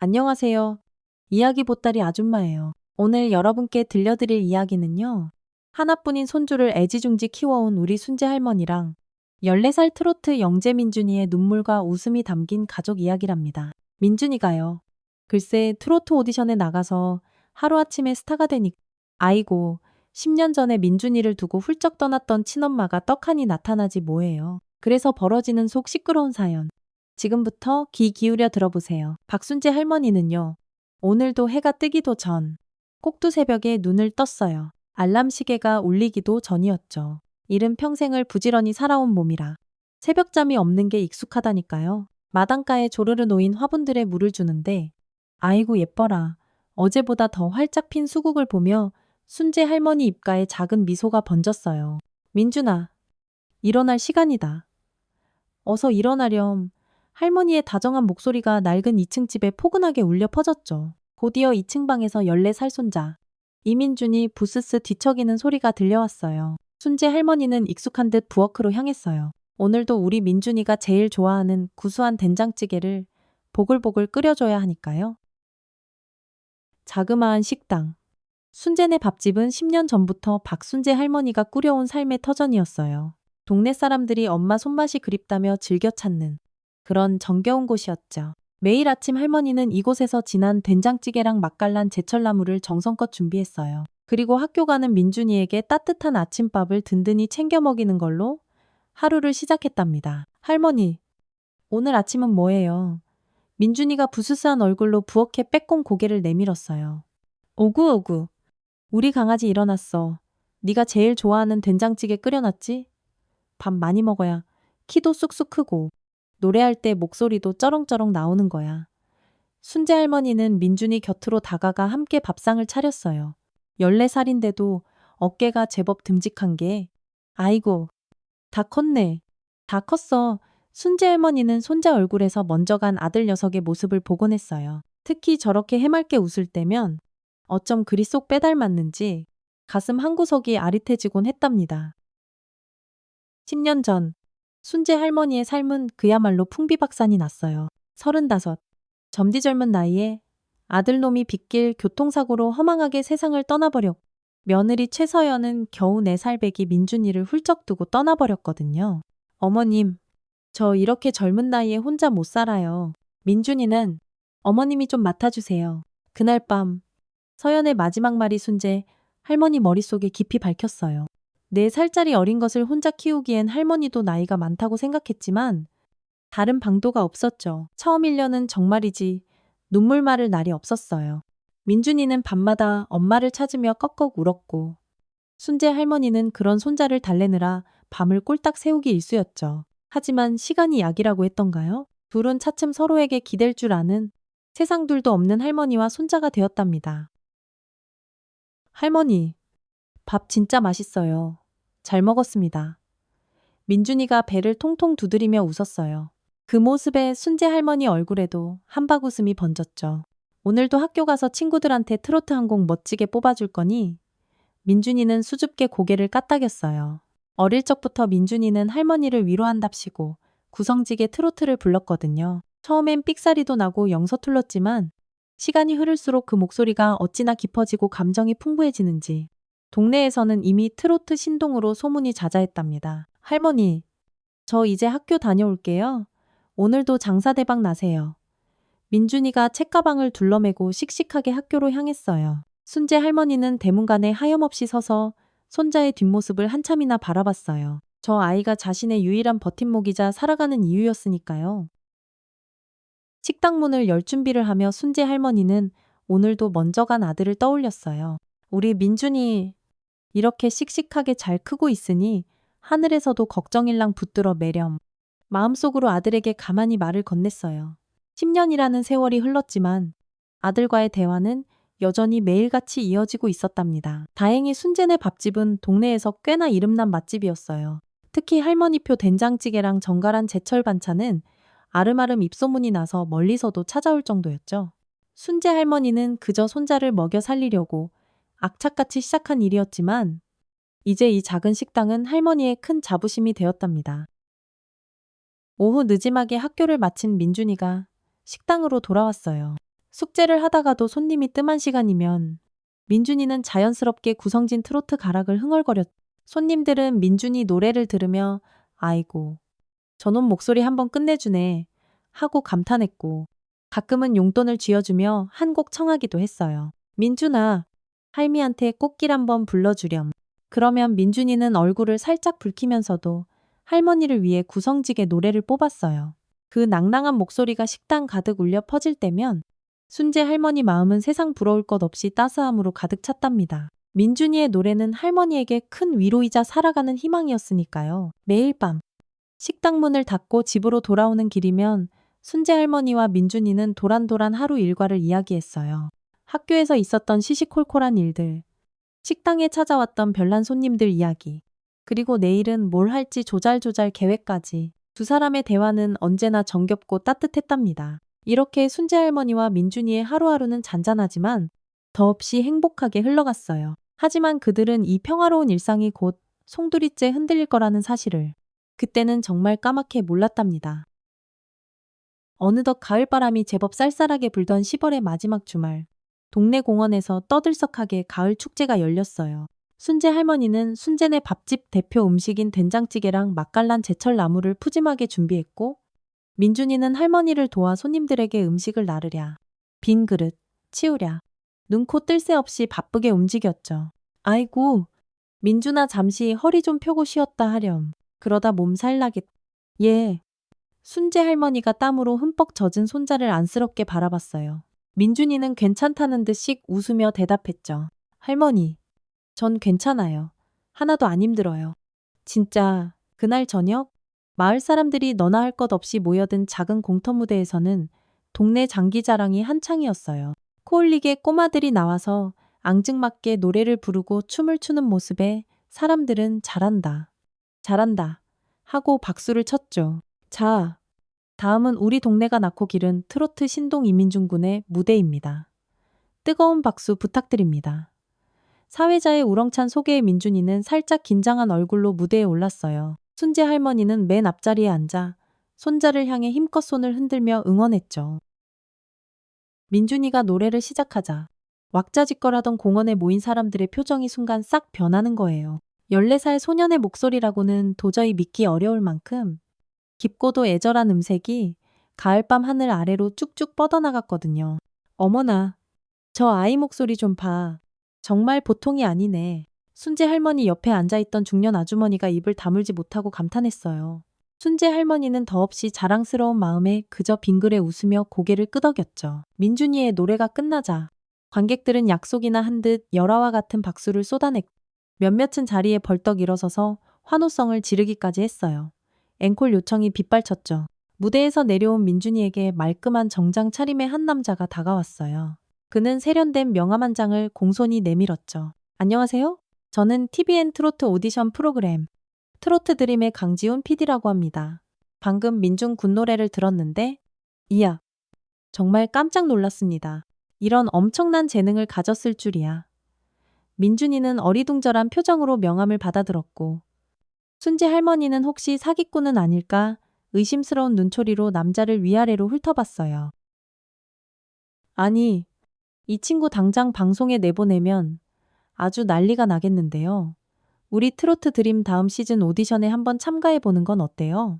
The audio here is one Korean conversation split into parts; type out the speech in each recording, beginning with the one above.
안녕하세요. 이야기 보따리 아줌마예요. 오늘 여러분께 들려드릴 이야기는요. 하나뿐인 손주를 애지중지 키워온 우리 순재 할머니랑 14살 트로트 영재 민준이의 눈물과 웃음이 담긴 가족 이야기랍니다. 민준이가요. 글쎄 트로트 오디션에 나가서 하루아침에 스타가 되니 아이고 10년 전에 민준이를 두고 훌쩍 떠났던 친엄마가 떡하니 나타나지 뭐예요. 그래서 벌어지는 속 시끄러운 사연. 지금부터 귀 기울여 들어보세요. 박순재 할머니는요. 오늘도 해가 뜨기도 전 꼭두 새벽에 눈을 떴어요. 알람 시계가 울리기도 전이었죠. 일은 평생을 부지런히 살아온 몸이라 새벽잠이 없는 게 익숙하다니까요. 마당가에 조르르 놓인 화분들에 물을 주는데 아이고 예뻐라. 어제보다 더 활짝 핀 수국을 보며 순재 할머니 입가에 작은 미소가 번졌어요. 민준아, 일어날 시간이다. 어서 일어나렴. 할머니의 다정한 목소리가 낡은 2층 집에 포근하게 울려 퍼졌죠. 곧이어 2층 방에서 14살 손자 이민준이 부스스 뒤척이는 소리가 들려왔어요. 순재 할머니는 익숙한 듯 부엌으로 향했어요. 오늘도 우리 민준이가 제일 좋아하는 구수한 된장찌개를 보글보글 끓여줘야 하니까요. 자그마한 식당. 순재네 밥집은 10년 전부터 박순재 할머니가 꾸려온 삶의 터전이었어요. 동네 사람들이 엄마 손맛이 그립다며 즐겨 찾는 그런 정겨운 곳이었죠. 매일 아침 할머니는 이곳에서 진한 된장찌개랑 맛깔난 제철나물을 정성껏 준비했어요. 그리고 학교 가는 민준이에게 따뜻한 아침밥을 든든히 챙겨 먹이는 걸로 하루를 시작했답니다. 할머니, 오늘 아침은 뭐예요? 민준이가 부스스한 얼굴로 부엌에 빼꼼 고개를 내밀었어요. 오구오구, 우리 강아지 일어났어. 네가 제일 좋아하는 된장찌개 끓여놨지? 밥 많이 먹어야 키도 쑥쑥 크고 노래할 때 목소리도 쩌렁쩌렁 나오는 거야. 순재 할머니는 민준이 곁으로 다가가 함께 밥상을 차렸어요. 14살인데도 어깨가 제법 듬직한 게 아이고 다 컸네. 다 컸어. 순재 할머니는 손자 얼굴에서 먼저 간 아들 녀석의 모습을 보곤 했어요. 특히 저렇게 해맑게 웃을 때면 어쩜 그리 쏙 빼닮았는지 가슴 한구석이 아릿해지곤 했답니다. 10년 전 순재 할머니의 삶은 그야말로 풍비박산이 났어요. 35. 점디절문 나이에 아들놈이 빗길 교통사고로 허망하게 세상을 떠나버렸고 며느리 최서연은 겨우 4살 배기 민준이를 훌쩍 두고 떠나버렸거든요. 어머님, 저 이렇게 젊은 나이에 혼자 못 살아요. 민준이는 어머님이 좀 맡아주세요. 그날 밤 서연의 마지막 말이 순재 할머니 머릿속에 깊이 박혔어요. 4살짜리 어린 것을 혼자 키우기엔 할머니도 나이가 많다고 생각했지만 다른 방도가 없었죠. 처음 1년은 정말이지 눈물 마를 날이 없었어요. 민준이는 밤마다 엄마를 찾으며 꺽꺽 울었고 순재 할머니는 그런 손자를 달래느라 밤을 꼴딱 새우기 일쑤였죠. 하지만 시간이 약이라고 했던가요? 둘은 차츰 서로에게 기댈 줄 아는 세상 둘도 없는 할머니와 손자가 되었답니다. 할머니, 밥 진짜 맛있어요. 잘 먹었습니다. 민준이가 배를 통통 두드리며 웃었어요. 그 모습에 순재 할머니 얼굴에도 한박웃음이 번졌죠. 오늘도 학교 가서 친구들한테 트로트 한 곡 멋지게 뽑아줄 거니 민준이는 수줍게 고개를 까딱였어요. 어릴 적부터 민준이는 할머니를 위로한답시고 구성지게 트로트를 불렀거든요. 처음엔 삑사리도 나고 영서툴렀지만 시간이 흐를수록 그 목소리가 어찌나 깊어지고 감정이 풍부해지는지 동네에서는 이미 트로트 신동으로 소문이 자자했답니다. 할머니, 저 이제 학교 다녀올게요. 오늘도 장사 대박 나세요. 민준이가 책가방을 둘러매고 씩씩하게 학교로 향했어요. 순재 할머니는 대문간에 하염없이 서서 손자의 뒷모습을 한참이나 바라봤어요. 저 아이가 자신의 유일한 버팀목이자 살아가는 이유였으니까요. 식당 문을 열 준비를 하며 순재 할머니는 오늘도 먼저 간 아들을 떠올렸어요. 우리 민준이 이렇게 씩씩하게 잘 크고 있으니 하늘에서도 걱정일랑 붙들어 매렴. 마음속으로 아들에게 가만히 말을 건넸어요. 10년이라는 세월이 흘렀지만 아들과의 대화는 여전히 매일같이 이어지고 있었답니다. 다행히 순재네 밥집은 동네에서 꽤나 이름난 맛집이었어요. 특히 할머니표 된장찌개랑 정갈한 제철 반찬은 아름아름 입소문이 나서 멀리서도 찾아올 정도였죠. 순재 할머니는 그저 손자를 먹여 살리려고 악착같이 시작한 일이었지만 이제 이 작은 식당은 할머니의 큰 자부심이 되었답니다. 오후 늦지막에 학교를 마친 민준이가 식당으로 돌아왔어요. 숙제를 하다가도 손님이 뜸한 시간이면 민준이는 자연스럽게 구성진 트로트 가락을 흥얼거렸. 손님들은 민준이 노래를 들으며 아이고, 저놈 목소리 한번 끝내주네 하고 감탄했고 가끔은 용돈을 쥐어주며 한 곡 청하기도 했어요. 민준아, 할미한테 꽃길 한번 불러주렴. 그러면 민준이는 얼굴을 살짝 붉히면서도 할머니를 위해 구성지게 노래를 뽑았어요. 그 낭낭한 목소리가 식당 가득 울려 퍼질 때면 순재 할머니 마음은 세상 부러울 것 없이 따스함으로 가득 찼답니다. 민준이의 노래는 할머니에게 큰 위로이자 살아가는 희망이었으니까요. 매일 밤 식당 문을 닫고 집으로 돌아오는 길이면 순재 할머니와 민준이는 도란도란 하루 일과를 이야기했어요. 학교에서 있었던 시시콜콜한 일들, 식당에 찾아왔던 별난 손님들 이야기, 그리고 내일은 뭘 할지 조잘조잘 계획까지. 두 사람의 대화는 언제나 정겹고 따뜻했답니다. 이렇게 순재 할머니와 민준이의 하루하루는 잔잔하지만 더없이 행복하게 흘러갔어요. 하지만 그들은 이 평화로운 일상이 곧 송두리째 흔들릴 거라는 사실을 그때는 정말 까맣게 몰랐답니다. 어느덧 가을바람이 제법 쌀쌀하게 불던 10월의 마지막 주말, 동네 공원에서 떠들썩하게 가을 축제가 열렸어요. 순재 할머니는 순재네 밥집 대표 음식인 된장찌개랑 맛깔난 제철 나물을 푸짐하게 준비했고, 민준이는 할머니를 도와 손님들에게 음식을 나르랴, 빈 그릇 치우랴, 눈코 뜰 새 없이 바쁘게 움직였죠. 아이고, 민준아 잠시 허리 좀 펴고 쉬었다 하렴. 그러다 몸살 나겠. 예. 순재 할머니가 땀으로 흠뻑 젖은 손자를 안쓰럽게 바라봤어요. 민준이는 괜찮다는 듯씩 웃으며 대답했죠. 할머니, 전 괜찮아요. 하나도 안 힘들어요. 진짜 그날 저녁 마을 사람들이 너나 할 것 없이 모여든 작은 공터 무대에서는 동네 장기자랑이 한창이었어요. 코올리게 꼬마들이 나와서 앙증맞게 노래를 부르고 춤을 추는 모습에 사람들은 잘한다, 잘한다 하고 박수를 쳤죠. 자, 다음은 우리 동네가 낳고 기른 트로트 신동 이민중 군의 무대입니다. 뜨거운 박수 부탁드립니다. 사회자의 우렁찬 소개에 민준이는 살짝 긴장한 얼굴로 무대에 올랐어요. 순재 할머니는 맨 앞자리에 앉아 손자를 향해 힘껏 손을 흔들며 응원했죠. 민준이가 노래를 시작하자 왁자지껄하던 공원에 모인 사람들의 표정이 순간 싹 변하는 거예요. 14살 소년의 목소리라고는 도저히 믿기 어려울 만큼 깊고도 애절한 음색이 가을밤 하늘 아래로 쭉쭉 뻗어나갔거든요. 어머나, 저 아이 목소리 좀 봐. 정말 보통이 아니네. 순재 할머니 옆에 앉아있던 중년 아주머니가 입을 다물지 못하고 감탄했어요. 순재 할머니는 더없이 자랑스러운 마음에 그저 빙그레 웃으며 고개를 끄덕였죠. 민준이의 노래가 끝나자 관객들은 약속이나 한 듯 열화와 같은 박수를 쏟아냈고 몇몇은 자리에 벌떡 일어서서 환호성을 지르기까지 했어요. 앵콜 요청이 빗발쳤죠. 무대에서 내려온 민준이에게 말끔한 정장 차림의 한 남자가 다가왔어요. 그는 세련된 명함 한 장을 공손히 내밀었죠. 안녕하세요. 저는 TVN 트로트 오디션 프로그램 트로트 드림의 강지훈 PD라고 합니다. 방금 민준 군 노래를 들었는데 이야, 정말 깜짝 놀랐습니다. 이런 엄청난 재능을 가졌을 줄이야. 민준이는 어리둥절한 표정으로 명함을 받아들었고 순재 할머니는 혹시 사기꾼은 아닐까 의심스러운 눈초리로 남자를 위아래로 훑어봤어요. 아니, 이 친구 당장 방송에 내보내면 아주 난리가 나겠는데요. 우리 트로트 드림 다음 시즌 오디션에 한번 참가해보는 건 어때요?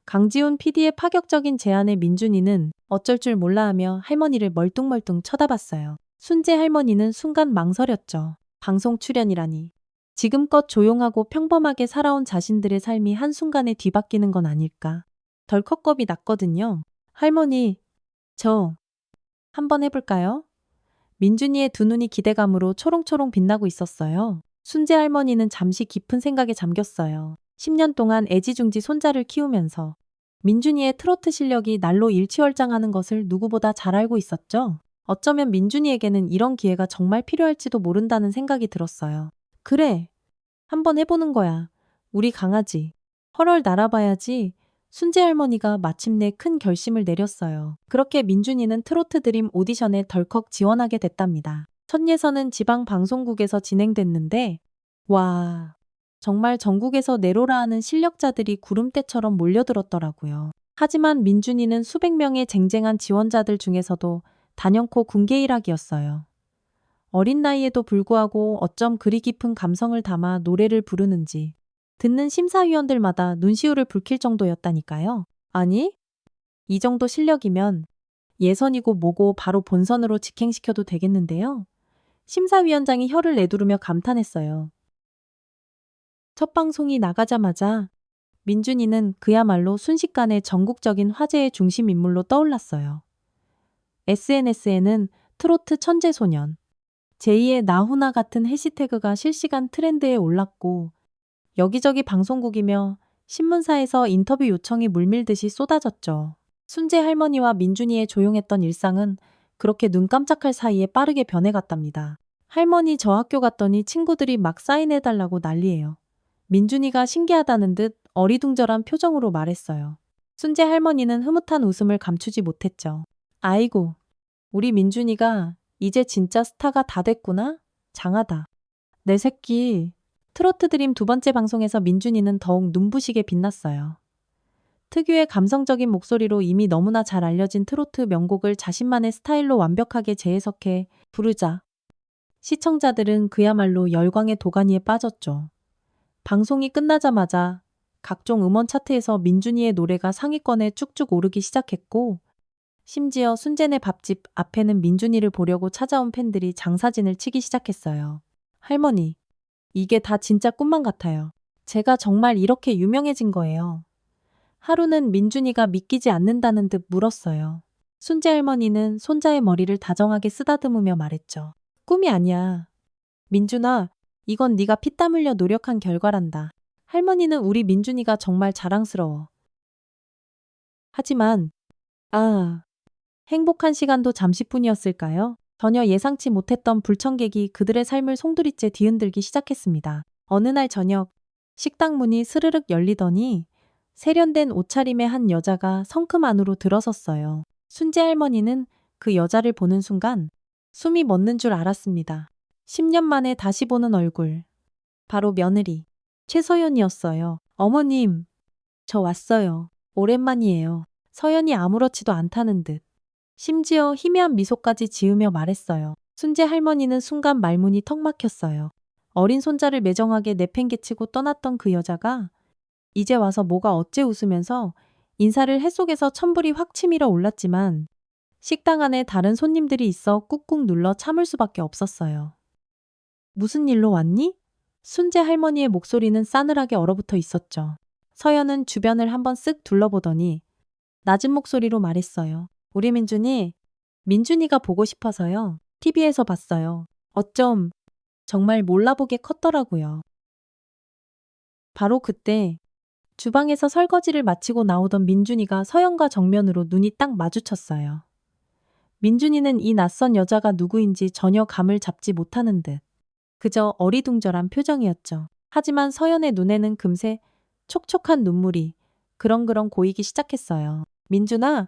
강지훈 PD의 파격적인 제안에 민준이는 어쩔 줄 몰라 하며 할머니를 멀뚱멀뚱 쳐다봤어요. 순재 할머니는 순간 망설였죠. 방송 출연이라니. 지금껏 조용하고 평범하게 살아온 자신들의 삶이 한순간에 뒤바뀌는 건 아닐까. 덜컥 겁이 났거든요. 할머니, 저 한번 해볼까요? 민준이의 두 눈이 기대감으로 초롱초롱 빛나고 있었어요. 순재 할머니는 잠시 깊은 생각에 잠겼어요. 10년 동안 애지중지 손자를 키우면서 민준이의 트로트 실력이 날로 일취월장하는 것을 누구보다 잘 알고 있었죠. 어쩌면 민준이에게는 이런 기회가 정말 필요할지도 모른다는 생각이 들었어요. 그래, 한번 해보는 거야. 우리 강아지. 헐헐 날아봐야지. 순재 할머니가 마침내 큰 결심을 내렸어요. 그렇게 민준이는 트로트 드림 오디션에 덜컥 지원하게 됐답니다. 첫 예선은 지방 방송국에서 진행됐는데 와, 정말 전국에서 내로라 하는 실력자들이 구름대처럼 몰려들었더라고요. 하지만 민준이는 수백 명의 쟁쟁한 지원자들 중에서도 단연코 군계일학이었어요. 어린 나이에도 불구하고 어쩜 그리 깊은 감성을 담아 노래를 부르는지 듣는 심사위원들마다 눈시울을 붉힐 정도였다니까요. 아니, 이 정도 실력이면 예선이고 뭐고 바로 본선으로 직행시켜도 되겠는데요. 심사위원장이 혀를 내두르며 감탄했어요. 첫 방송이 나가자마자 민준이는 그야말로 순식간에 전국적인 화제의 중심 인물로 떠올랐어요. SNS에는 트로트 천재소년, 제2의 나훈아 같은 해시태그가 실시간 트렌드에 올랐고 여기저기 방송국이며 신문사에서 인터뷰 요청이 물밀듯이 쏟아졌죠. 순재 할머니와 민준이의 조용했던 일상은 그렇게 눈 깜짝할 사이에 빠르게 변해갔답니다. 할머니 저 학교 갔더니 친구들이 막 사인해달라고 난리예요. 민준이가 신기하다는 듯 어리둥절한 표정으로 말했어요. 순재 할머니는 흐뭇한 웃음을 감추지 못했죠. 아이고, 우리 민준이가 이제 진짜 스타가 다 됐구나? 장하다. 내 새끼. 트로트 드림 두 번째 방송에서 민준이는 더욱 눈부시게 빛났어요. 특유의 감성적인 목소리로 이미 너무나 잘 알려진 트로트 명곡을 자신만의 스타일로 완벽하게 재해석해 부르자 시청자들은 그야말로 열광의 도가니에 빠졌죠. 방송이 끝나자마자 각종 음원 차트에서 민준이의 노래가 상위권에 쭉쭉 오르기 시작했고 심지어 순재네 밥집 앞에는 민준이를 보려고 찾아온 팬들이 장사진을 치기 시작했어요. 할머니, 이게 다 진짜 꿈만 같아요. 제가 정말 이렇게 유명해진 거예요. 하루는 민준이가 믿기지 않는다는 듯 물었어요. 순재 할머니는 손자의 머리를 다정하게 쓰다듬으며 말했죠. 꿈이 아니야. 민준아, 이건 네가 피땀 흘려 노력한 결과란다. 할머니는 우리 민준이가 정말 자랑스러워. 하지만 행복한 시간도 잠시뿐이었을까요? 전혀 예상치 못했던 불청객이 그들의 삶을 송두리째 뒤흔들기 시작했습니다. 어느 날 저녁, 식당 문이 스르륵 열리더니 세련된 옷차림의 한 여자가 성큼 안으로 들어섰어요. 순재 할머니는 그 여자를 보는 순간 숨이 멎는 줄 알았습니다. 10년 만에 다시 보는 얼굴. 바로 며느리, 최서연이었어요. 어머님, 저 왔어요. 오랜만이에요. 서연이 아무렇지도 않다는 듯. 심지어 희미한 미소까지 지으며 말했어요. 순재 할머니는 순간 말문이 턱 막혔어요. 어린 손자를 매정하게 내팽개치고 떠났던 그 여자가 이제 와서 뭐가 어째 웃으면서 인사를 해 속에서 천불이 확 치밀어 올랐지만 식당 안에 다른 손님들이 있어 꾹꾹 눌러 참을 수밖에 없었어요. 무슨 일로 왔니? 순재 할머니의 목소리는 싸늘하게 얼어붙어 있었죠. 서연은 주변을 한번 쓱 둘러보더니 낮은 목소리로 말했어요. 우리 민준이가 보고 싶어서요. TV에서 봤어요. 어쩜 정말 몰라보게 컸더라고요. 바로 그때 주방에서 설거지를 마치고 나오던 민준이가 서연과 정면으로 눈이 딱 마주쳤어요. 민준이는 이 낯선 여자가 누구인지 전혀 감을 잡지 못하는 듯 그저 어리둥절한 표정이었죠. 하지만 서연의 눈에는 금세 촉촉한 눈물이 그렁그렁 고이기 시작했어요. 민준아!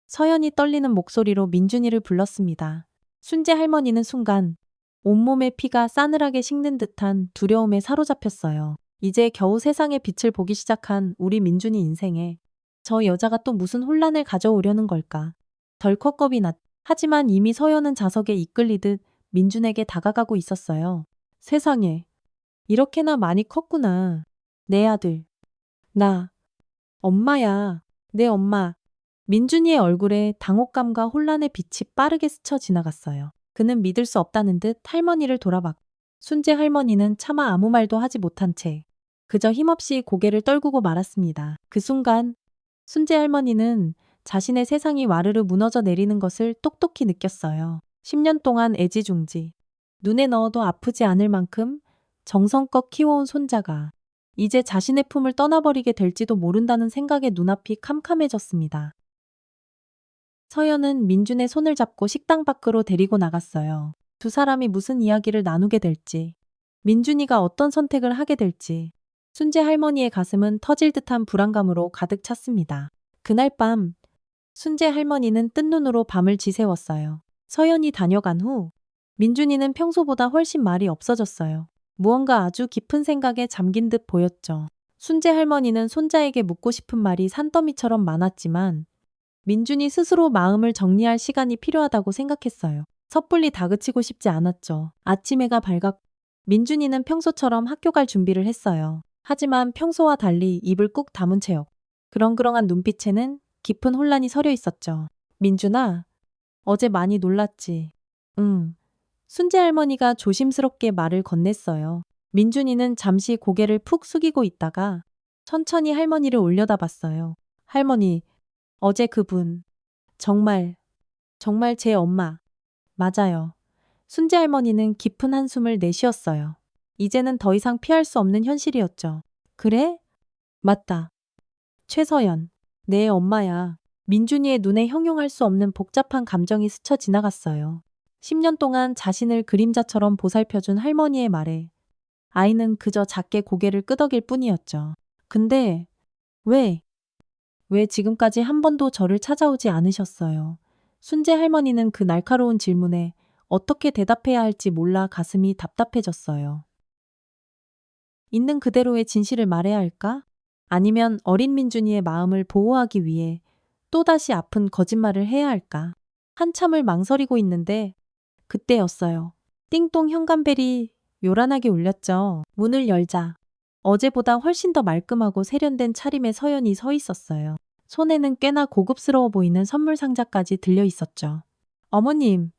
서연이 떨리는 목소리로 민준이를 불렀습니다. 순재 할머니는 순간 온몸의 피가 싸늘하게 식는 듯한 두려움에 사로잡혔어요. 이제 겨우 세상의 빛을 보기 시작한 우리 민준이 인생에 저 여자가 또 무슨 혼란을 가져오려는 걸까. 덜컥 겁이 났. 하지만 이미 서연은 자석에 이끌리듯 민준에게 다가가고 있었어요. 세상에, 이렇게나 많이 컸구나. 내 아들. 나. 엄마야. 내 엄마. 민준이의 얼굴에 당혹감과 혼란의 빛이 빠르게 스쳐 지나갔어요. 그는 믿을 수 없다는 듯 할머니를 돌아봤고 순재 할머니는 차마 아무 말도 하지 못한 채 그저 힘없이 고개를 떨구고 말았습니다. 그 순간 순재 할머니는 자신의 세상이 와르르 무너져 내리는 것을 똑똑히 느꼈어요. 10년 동안 애지중지, 눈에 넣어도 아프지 않을 만큼 정성껏 키워온 손자가 이제 자신의 품을 떠나버리게 될지도 모른다는 생각에 눈앞이 캄캄해졌습니다. 서연은 민준의 손을 잡고 식당 밖으로 데리고 나갔어요. 두 사람이 무슨 이야기를 나누게 될지, 민준이가 어떤 선택을 하게 될지, 순재 할머니의 가슴은 터질 듯한 불안감으로 가득 찼습니다. 그날 밤, 순재 할머니는 뜬 눈으로 밤을 지새웠어요. 서연이 다녀간 후, 민준이는 평소보다 훨씬 말이 없어졌어요. 무언가 아주 깊은 생각에 잠긴 듯 보였죠. 순재 할머니는 손자에게 묻고 싶은 말이 산더미처럼 많았지만 민준이 스스로 마음을 정리할 시간이 필요하다고 생각했어요. 섣불리 다그치고 싶지 않았죠. 아침 해가 밝았고 민준이는 평소처럼 학교 갈 준비를 했어요. 하지만 평소와 달리 입을 꾹 다문 채요. 그렁그렁한 눈빛에는 깊은 혼란이 서려 있었죠. 민준아, 어제 많이 놀랐지? 응. 순재 할머니가 조심스럽게 말을 건넸어요. 민준이는 잠시 고개를 푹 숙이고 있다가 천천히 할머니를 올려다봤어요. 할머니, 어제 그분, 정말, 정말 제 엄마. 맞아요. 순재 할머니는 깊은 한숨을 내쉬었어요. 이제는 더 이상 피할 수 없는 현실이었죠. 그래? 맞다. 최서연. 내 엄마야. 민준이의 눈에 형용할 수 없는 복잡한 감정이 스쳐 지나갔어요. 10년 동안 자신을 그림자처럼 보살펴준 할머니의 말에 아이는 그저 작게 고개를 끄덕일 뿐이었죠. 근데 왜? 왜 지금까지 한 번도 저를 찾아오지 않으셨어요? 순재 할머니는 그 날카로운 질문에 어떻게 대답해야 할지 몰라 가슴이 답답해졌어요. 있는 그대로의 진실을 말해야 할까? 아니면 어린 민준이의 마음을 보호하기 위해 또다시 아픈 거짓말을 해야 할까? 한참을 망설이고 있는데 그때였어요. 띵동 현관벨이 요란하게 울렸죠. 문을 열자 어제보다 훨씬 더 말끔하고 세련된 차림의 서연이 서 있었어요. 손에는 꽤나 고급스러워 보이는 선물 상자까지 들려 있었죠. 어머님,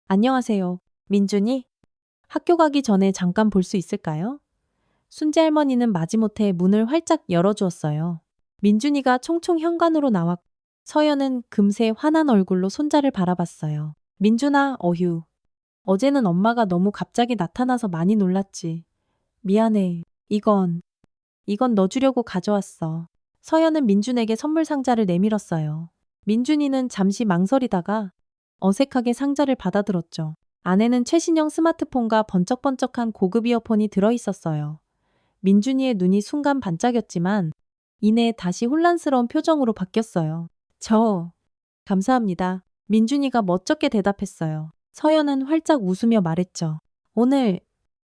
안녕하세요. 민준이? 학교 가기 전에 잠깐 볼 수 있을까요? 순재 할머니는 마지못해 문을 활짝 열어주었어요. 민준이가 총총 현관으로 나왔고 서연은 금세 화난 얼굴로 손자를 바라봤어요. 민준아, 어휴. 어제는 엄마가 너무 갑자기 나타나서 많이 놀랐지. 미안해. 이건 너 주려고 가져왔어. 서연은 민준에게 선물 상자를 내밀었어요. 민준이는 잠시 망설이다가 어색하게 상자를 받아들었죠. 안에는 최신형 스마트폰과 번쩍번쩍한 고급 이어폰이 들어있었어요. 민준이의 눈이 순간 반짝였지만 이내 다시 혼란스러운 표정으로 바뀌었어요. 감사합니다. 민준이가 멋쩍게 대답했어요. 서연은 활짝 웃으며 말했죠. 오늘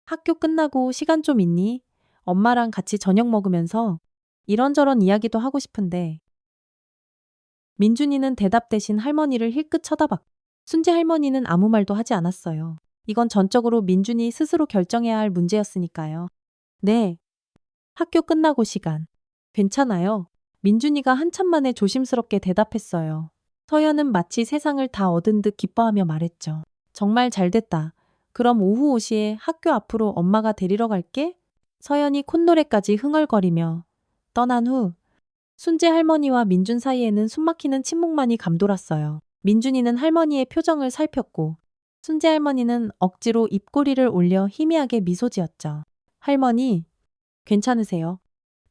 학교 끝나고 시간 좀 있니? 엄마랑 같이 저녁 먹으면서 이런저런 이야기도 하고 싶은데. 민준이는 대답 대신 할머니를 힐끗 쳐다봤고 순재 할머니는 아무 말도 하지 않았어요. 이건 전적으로 민준이 스스로 결정해야 할 문제였으니까요. 네. 학교 끝나고 시간. 괜찮아요. 민준이가 한참 만에 조심스럽게 대답했어요. 서연은 마치 세상을 다 얻은 듯 기뻐하며 말했죠. 정말 잘 됐다. 그럼 오후 5시에 학교 앞으로 엄마가 데리러 갈게. 서연이 콧노래까지 흥얼거리며 떠난 후 순재 할머니와 민준 사이에는 숨막히는 침묵만이 감돌았어요. 민준이는 할머니의 표정을 살폈고 순재 할머니는 억지로 입꼬리를 올려 희미하게 미소 지었죠. 할머니, 괜찮으세요?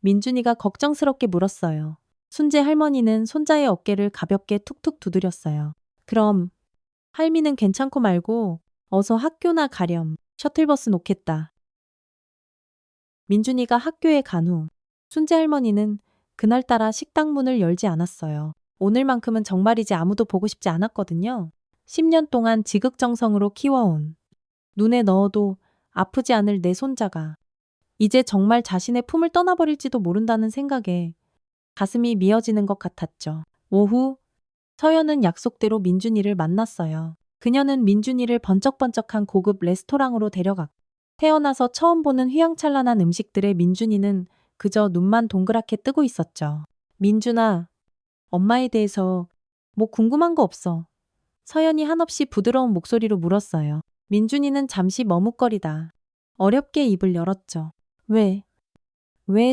민준이가 걱정스럽게 물었어요. 순재 할머니는 손자의 어깨를 가볍게 툭툭 두드렸어요. 그럼 할미는 괜찮고 말고 어서 학교나 가렴. 셔틀버스 놓겠다. 민준이가 학교에 간 후 순재 할머니는 그날따라 식당 문을 열지 않았어요. 오늘만큼은 정말이지 아무도 보고 싶지 않았거든요. 10년 동안 지극정성으로 키워온 눈에 넣어도 아프지 않을 내 손자가 이제 정말 자신의 품을 떠나버릴지도 모른다는 생각에 가슴이 미어지는 것 같았죠. 오후 서연은 약속대로 민준이를 만났어요. 그녀는 민준이를 번쩍번쩍한 고급 레스토랑으로 데려갔고 태어나서 처음 보는 휘황찬란한 음식들에 민준이는 그저 눈만 동그랗게 뜨고 있었죠. 민준아, 엄마에 대해서 뭐 궁금한 거 없어. 서연이 한없이 부드러운 목소리로 물었어요. 민준이는 잠시 머뭇거리다 어렵게 입을 열었죠. 왜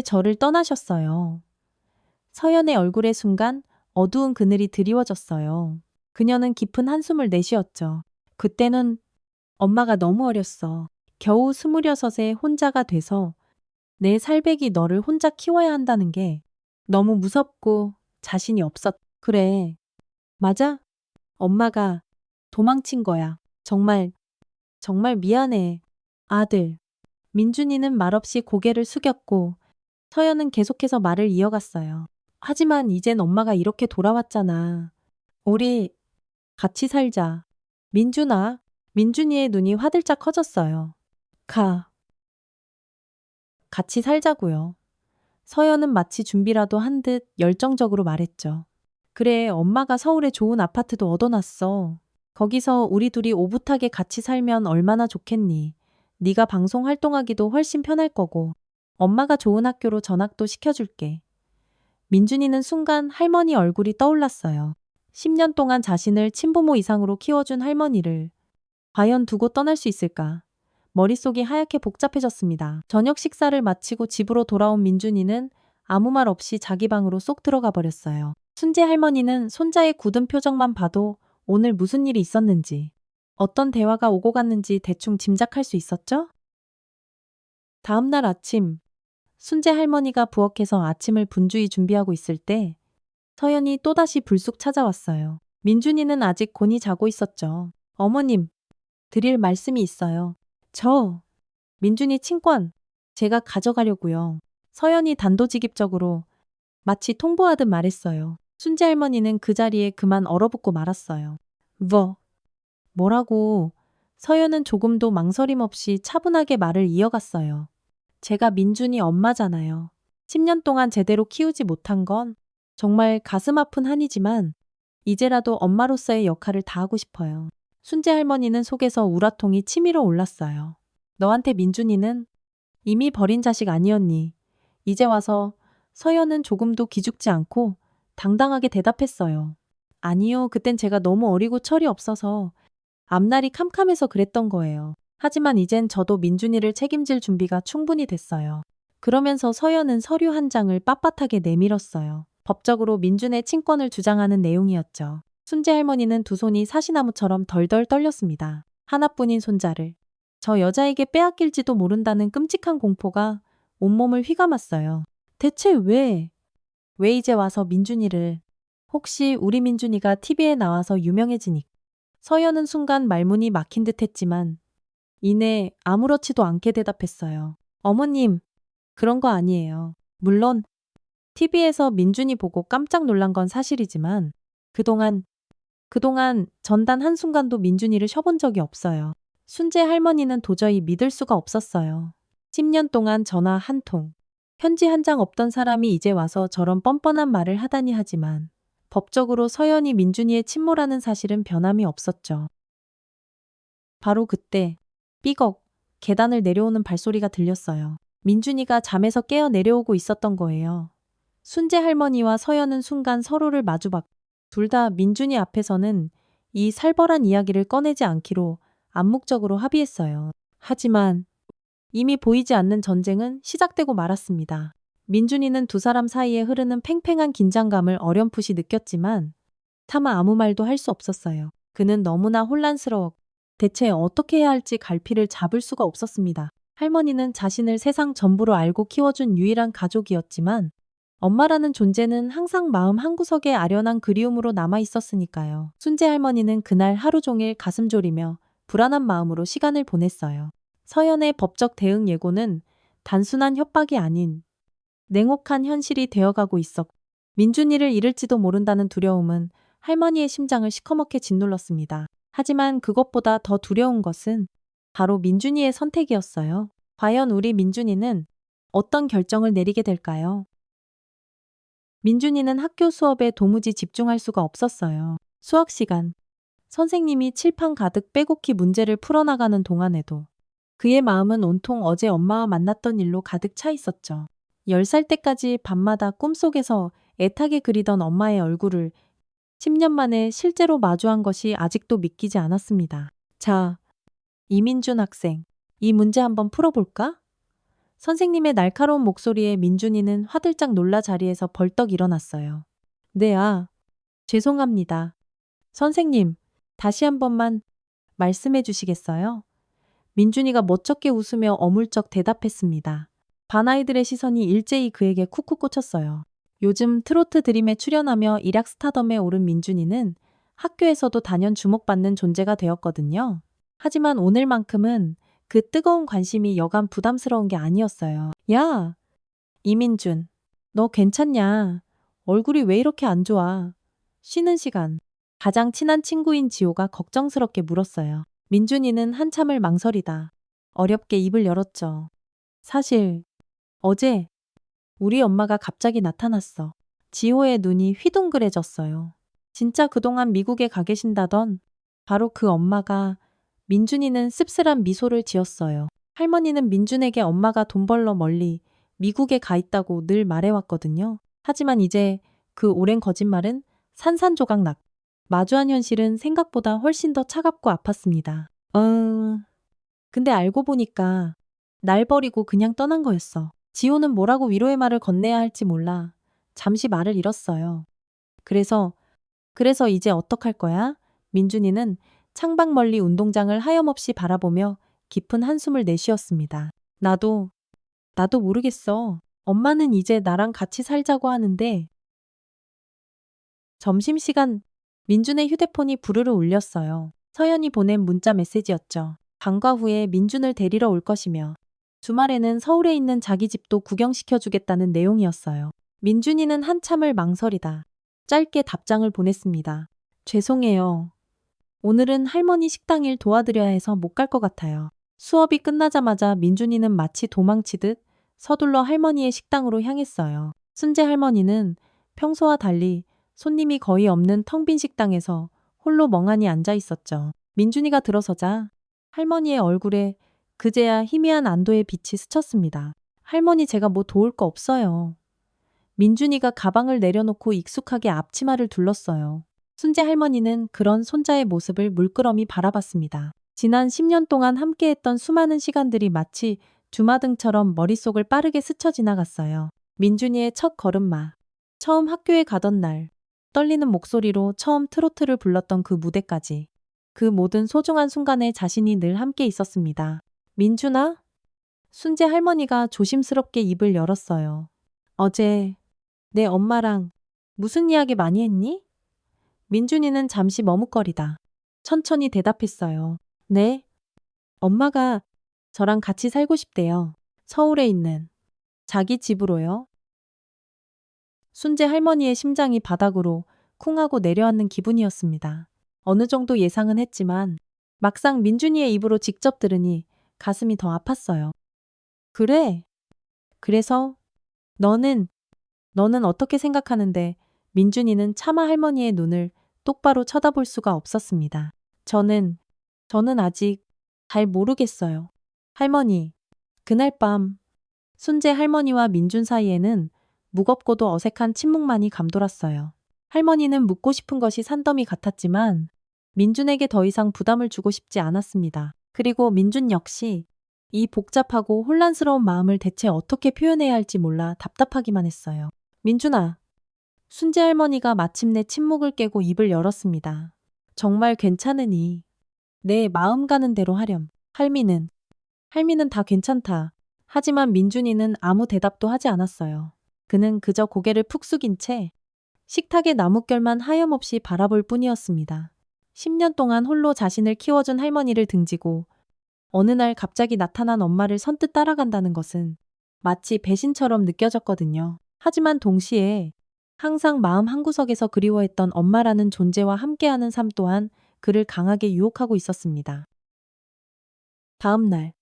저를 떠나셨어요? 서연의 얼굴에 순간 어두운 그늘이 드리워졌어요. 그녀는 깊은 한숨을 내쉬었죠. 그때는 엄마가 너무 어렸어. 겨우 26에 혼자가 돼서 내 살백이 너를 혼자 키워야 한다는 게 너무 무섭고 자신이 없었. 그래. 맞아? 엄마가 도망친 거야. 정말 미안해. 아들. 민준이는 말없이 고개를 숙였고 서연은 계속해서 말을 이어갔어요. 하지만 이젠 엄마가 이렇게 돌아왔잖아. 우리 같이 살자. 민준아. 민준이의 눈이 화들짝 커졌어요. 같이 살자고요. 서연은 마치 준비라도 한 듯 열정적으로 말했죠. 그래, 엄마가 서울에 좋은 아파트도 얻어놨어. 거기서 우리 둘이 오붓하게 같이 살면 얼마나 좋겠니? 네가 방송 활동하기도 훨씬 편할 거고. 엄마가 좋은 학교로 전학도 시켜줄게. 민준이는 순간 할머니 얼굴이 떠올랐어요. 10년 동안 자신을 친부모 이상으로 키워준 할머니를 과연 두고 떠날 수 있을까? 머릿속이 하얗게 복잡해졌습니다. 저녁 식사를 마치고 집으로 돌아온 민준이는 아무 말 없이 자기 방으로 쏙 들어가 버렸어요. 순재 할머니는 손자의 굳은 표정만 봐도 오늘 무슨 일이 있었는지, 어떤 대화가 오고 갔는지 대충 짐작할 수 있었죠? 다음 날 아침, 순재 할머니가 부엌에서 아침을 분주히 준비하고 있을 때 서연이 또다시 불쑥 찾아왔어요. 민준이는 아직 곤히 자고 있었죠. 어머님, 드릴 말씀이 있어요. 민준이 친권, 제가 가져가려고요. 서연이 단도직입적으로 마치 통보하듯 말했어요. 순재 할머니는 그 자리에 그만 얼어붙고 말았어요. 뭐라고? 서연은 조금도 망설임 없이 차분하게 말을 이어갔어요. 제가 민준이 엄마잖아요. 10년 동안 제대로 키우지 못한 건 정말 가슴 아픈 한이지만 이제라도 엄마로서의 역할을 다하고 싶어요. 순재 할머니는 속에서 우라통이 치밀어 올랐어요. 너한테 민준이는 이미 버린 자식 아니었니? 이제 와서 서연은 조금도 기죽지 않고 당당하게 대답했어요. 아니요, 그땐 제가 너무 어리고 철이 없어서 앞날이 캄캄해서 그랬던 거예요. 하지만 이젠 저도 민준이를 책임질 준비가 충분히 됐어요. 그러면서 서연은 서류 한 장을 빳빳하게 내밀었어요. 법적으로 민준의 친권을 주장하는 내용이었죠. 순재 할머니는 두 손이 사시나무처럼 덜덜 떨렸습니다. 하나뿐인 손자를 저 여자에게 빼앗길지도 모른다는 끔찍한 공포가 온몸을 휘감았어요. 대체 왜 이제 와서 민준이를, 혹시 우리 민준이가 TV에 나와서 유명해지니? 서연은 순간 말문이 막힌 듯 했지만 이내 아무렇지도 않게 대답했어요. 어머님, 그런 거 아니에요. 물론 TV에서 민준이 보고 깜짝 놀란 건 사실이지만 그동안 전 단 한순간도 민준이를 쉬어본 적이 없어요. 순재 할머니는 도저히 믿을 수가 없었어요. 10년 동안 전화 한 통, 편지 한 장 없던 사람이 이제 와서 저런 뻔뻔한 말을 하다니 하지만 법적으로 서연이 민준이의 친모라는 사실은 변함이 없었죠. 바로 그때 삐걱 계단을 내려오는 발소리가 들렸어요. 민준이가 잠에서 깨어 내려오고 있었던 거예요. 순재 할머니와 서연은 순간 서로를 마주봤고 둘 다 민준이 앞에서는 이 살벌한 이야기를 꺼내지 않기로 암묵적으로 합의했어요. 하지만 이미 보이지 않는 전쟁은 시작되고 말았습니다. 민준이는 두 사람 사이에 흐르는 팽팽한 긴장감을 어렴풋이 느꼈지만 차마 아무 말도 할 수 없었어요. 그는 너무나 혼란스러워 대체 어떻게 해야 할지 갈피를 잡을 수가 없었습니다. 할머니는 자신을 세상 전부로 알고 키워준 유일한 가족이었지만 엄마라는 존재는 항상 마음 한구석에 아련한 그리움으로 남아 있었으니까요. 순재 할머니는 그날 하루 종일 가슴 졸이며 불안한 마음으로 시간을 보냈어요. 서연의 법적 대응 예고는 단순한 협박이 아닌 냉혹한 현실이 되어가고 있었고 민준이를 잃을지도 모른다는 두려움은 할머니의 심장을 시커멓게 짓눌렀습니다. 하지만 그것보다 더 두려운 것은 바로 민준이의 선택이었어요. 과연 우리 민준이는 어떤 결정을 내리게 될까요? 민준이는 학교 수업에 도무지 집중할 수가 없었어요. 수학 시간. 선생님이 칠판 가득 빼곡히 문제를 풀어나가는 동안에도 그의 마음은 온통 어제 엄마와 만났던 일로 가득 차 있었죠. 10살 때까지 밤마다 꿈속에서 애타게 그리던 엄마의 얼굴을 10년 만에 실제로 마주한 것이 아직도 믿기지 않았습니다. 자, 이민준 학생, 이 문제 한번 풀어볼까? 선생님의 날카로운 목소리에 민준이는 화들짝 놀라 자리에서 벌떡 일어났어요. 네, 죄송합니다. 선생님, 다시 한 번만 말씀해 주시겠어요? 민준이가 멋쩍게 웃으며 어물쩍 대답했습니다. 반 아이들의 시선이 일제히 그에게 쿡쿡 꽂혔어요. 요즘 트로트 드림에 출연하며 일약 스타덤에 오른 민준이는 학교에서도 단연 주목받는 존재가 되었거든요. 하지만 오늘만큼은 그 뜨거운 관심이 여간 부담스러운 게 아니었어요. 야, 이민준, 너 괜찮냐? 얼굴이 왜 이렇게 안 좋아? 쉬는 시간. 가장 친한 친구인 지호가 걱정스럽게 물었어요. 민준이는 한참을 망설이다 어렵게 입을 열었죠. 사실 어제 우리 엄마가 갑자기 나타났어. 지호의 눈이 휘둥그레졌어요. 진짜 그동안 미국에 가 계신다던 바로 그 엄마가 민준이는 씁쓸한 미소를 지었어요. 할머니는 민준에게 엄마가 돈 벌러 멀리 미국에 가 있다고 늘 말해왔거든요. 하지만 이제 그 오랜 거짓말은 산산조각 마주한 현실은 생각보다 훨씬 더 차갑고 아팠습니다. 근데 알고 보니까 날 버리고 그냥 떠난 거였어. 지호는 뭐라고 위로의 말을 건네야 할지 몰라 잠시 말을 잃었어요. 그래서 이제 어떡할 거야? 민준이는 창밖 멀리 운동장을 하염없이 바라보며 깊은 한숨을 내쉬었습니다. 나도 모르겠어. 엄마는 이제 나랑 같이 살자고 하는데. 점심시간 민준의 휴대폰이 부르르 울렸어요. 서연이 보낸 문자 메시지였죠. 방과 후에 민준을 데리러 올 것이며 주말에는 서울에 있는 자기 집도 구경시켜주겠다는 내용이었어요. 민준이는 한참을 망설이다 짧게 답장을 보냈습니다. 죄송해요. 오늘은 할머니 식당 일 도와드려야 해서 못 갈 것 같아요. 수업이 끝나자마자 민준이는 마치 도망치듯 서둘러 할머니의 식당으로 향했어요. 순재 할머니는 평소와 달리 손님이 거의 없는 텅 빈 식당에서 홀로 멍하니 앉아 있었죠. 민준이가 들어서자 할머니의 얼굴에 그제야 희미한 안도의 빛이 스쳤습니다. 할머니 제가 뭐 도울 거 없어요. 민준이가 가방을 내려놓고 익숙하게 앞치마를 둘렀어요. 순재 할머니는 그런 손자의 모습을 물끄러미 바라봤습니다. 지난 10년 동안 함께했던 수많은 시간들이 마치 주마등처럼 머릿속을 빠르게 스쳐 지나갔어요. 민준이의 첫 걸음마, 처음 학교에 가던 날, 떨리는 목소리로 처음 트로트를 불렀던 그 무대까지. 그 모든 소중한 순간에 자신이 늘 함께 있었습니다. 민준아? 순재 할머니가 조심스럽게 입을 열었어요. 어제 내 엄마랑 무슨 이야기 많이 했니? 민준이는 잠시 머뭇거리다 천천히 대답했어요. 네, 엄마가 저랑 같이 살고 싶대요. 서울에 있는 자기 집으로요. 순재 할머니의 심장이 바닥으로 쿵 하고 내려앉는 기분이었습니다. 어느 정도 예상은 했지만 막상 민준이의 입으로 직접 들으니 가슴이 더 아팠어요. 그래? 그래서 너는 어떻게 생각하는데? 민준이는 차마 할머니의 눈을 똑바로 쳐다볼 수가 없었습니다. 저는 아직 잘 모르겠어요. 할머니, 그날 밤 순재 할머니와 민준 사이에는 무겁고도 어색한 침묵만이 감돌았어요. 할머니는 묻고 싶은 것이 산더미 같았지만 민준에게 더 이상 부담을 주고 싶지 않았습니다. 그리고 민준 역시 이 복잡하고 혼란스러운 마음을 대체 어떻게 표현해야 할지 몰라 답답하기만 했어요. 민준아, 순재 할머니가 마침내 침묵을 깨고 입을 열었습니다. 정말 괜찮으니 내 마음 가는 대로 하렴. 할미는 다 괜찮다. 하지만 민준이는 아무 대답도 하지 않았어요. 그는 그저 고개를 푹 숙인 채 식탁의 나뭇결만 하염없이 바라볼 뿐이었습니다. 10년 동안 홀로 자신을 키워준 할머니를 등지고 어느 날 갑자기 나타난 엄마를 선뜻 따라간다는 것은 마치 배신처럼 느껴졌거든요. 하지만 동시에 항상 마음 한구석에서 그리워했던 엄마라는 존재와 함께하는 삶 또한 그를 강하게 유혹하고 있었습니다. 다음 날,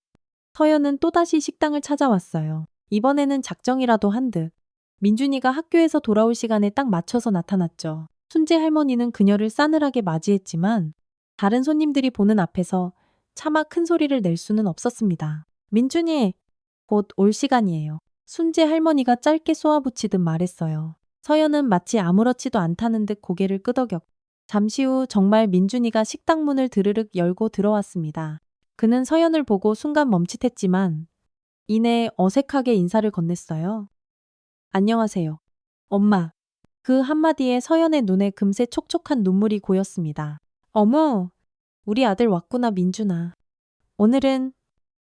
서연은 또다시 식당을 찾아왔어요. 이번에는 작정이라도 한 듯. 민준이가 학교에서 돌아올 시간에 딱 맞춰서 나타났죠. 순재 할머니는 그녀를 싸늘하게 맞이했지만 다른 손님들이 보는 앞에서 차마 큰 소리를 낼 수는 없었습니다. 민준이, 곧 올 시간이에요. 순재 할머니가 짧게 쏘아붙이듯 말했어요. 서연은 마치 아무렇지도 않다는 듯 고개를 끄덕였고 잠시 후 정말 민준이가 식당 문을 드르륵 열고 들어왔습니다. 그는 서연을 보고 순간 멈칫했지만 이내 어색하게 인사를 건넸어요. 안녕하세요. 엄마. 그 한마디에 서연의 눈에 금세 촉촉한 눈물이 고였습니다. 어머, 우리 아들 왔구나 민준아. 오늘은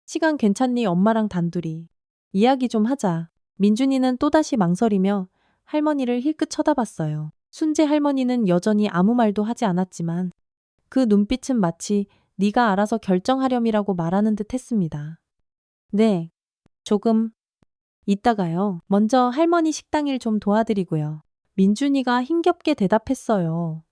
시간 괜찮니? 엄마랑 단둘이 이야기 좀 하자. 민준이는 또다시 망설이며 할머니를 힐끗 쳐다봤어요. 순재 할머니는 여전히 아무 말도 하지 않았지만 그 눈빛은 마치 네가 알아서 결정하렴이라고 말하는 듯 했습니다. 네, 조금 이따가요. 먼저 할머니 식당 일 좀 도와드리고요. 민준이가 힘겹게 대답했어요.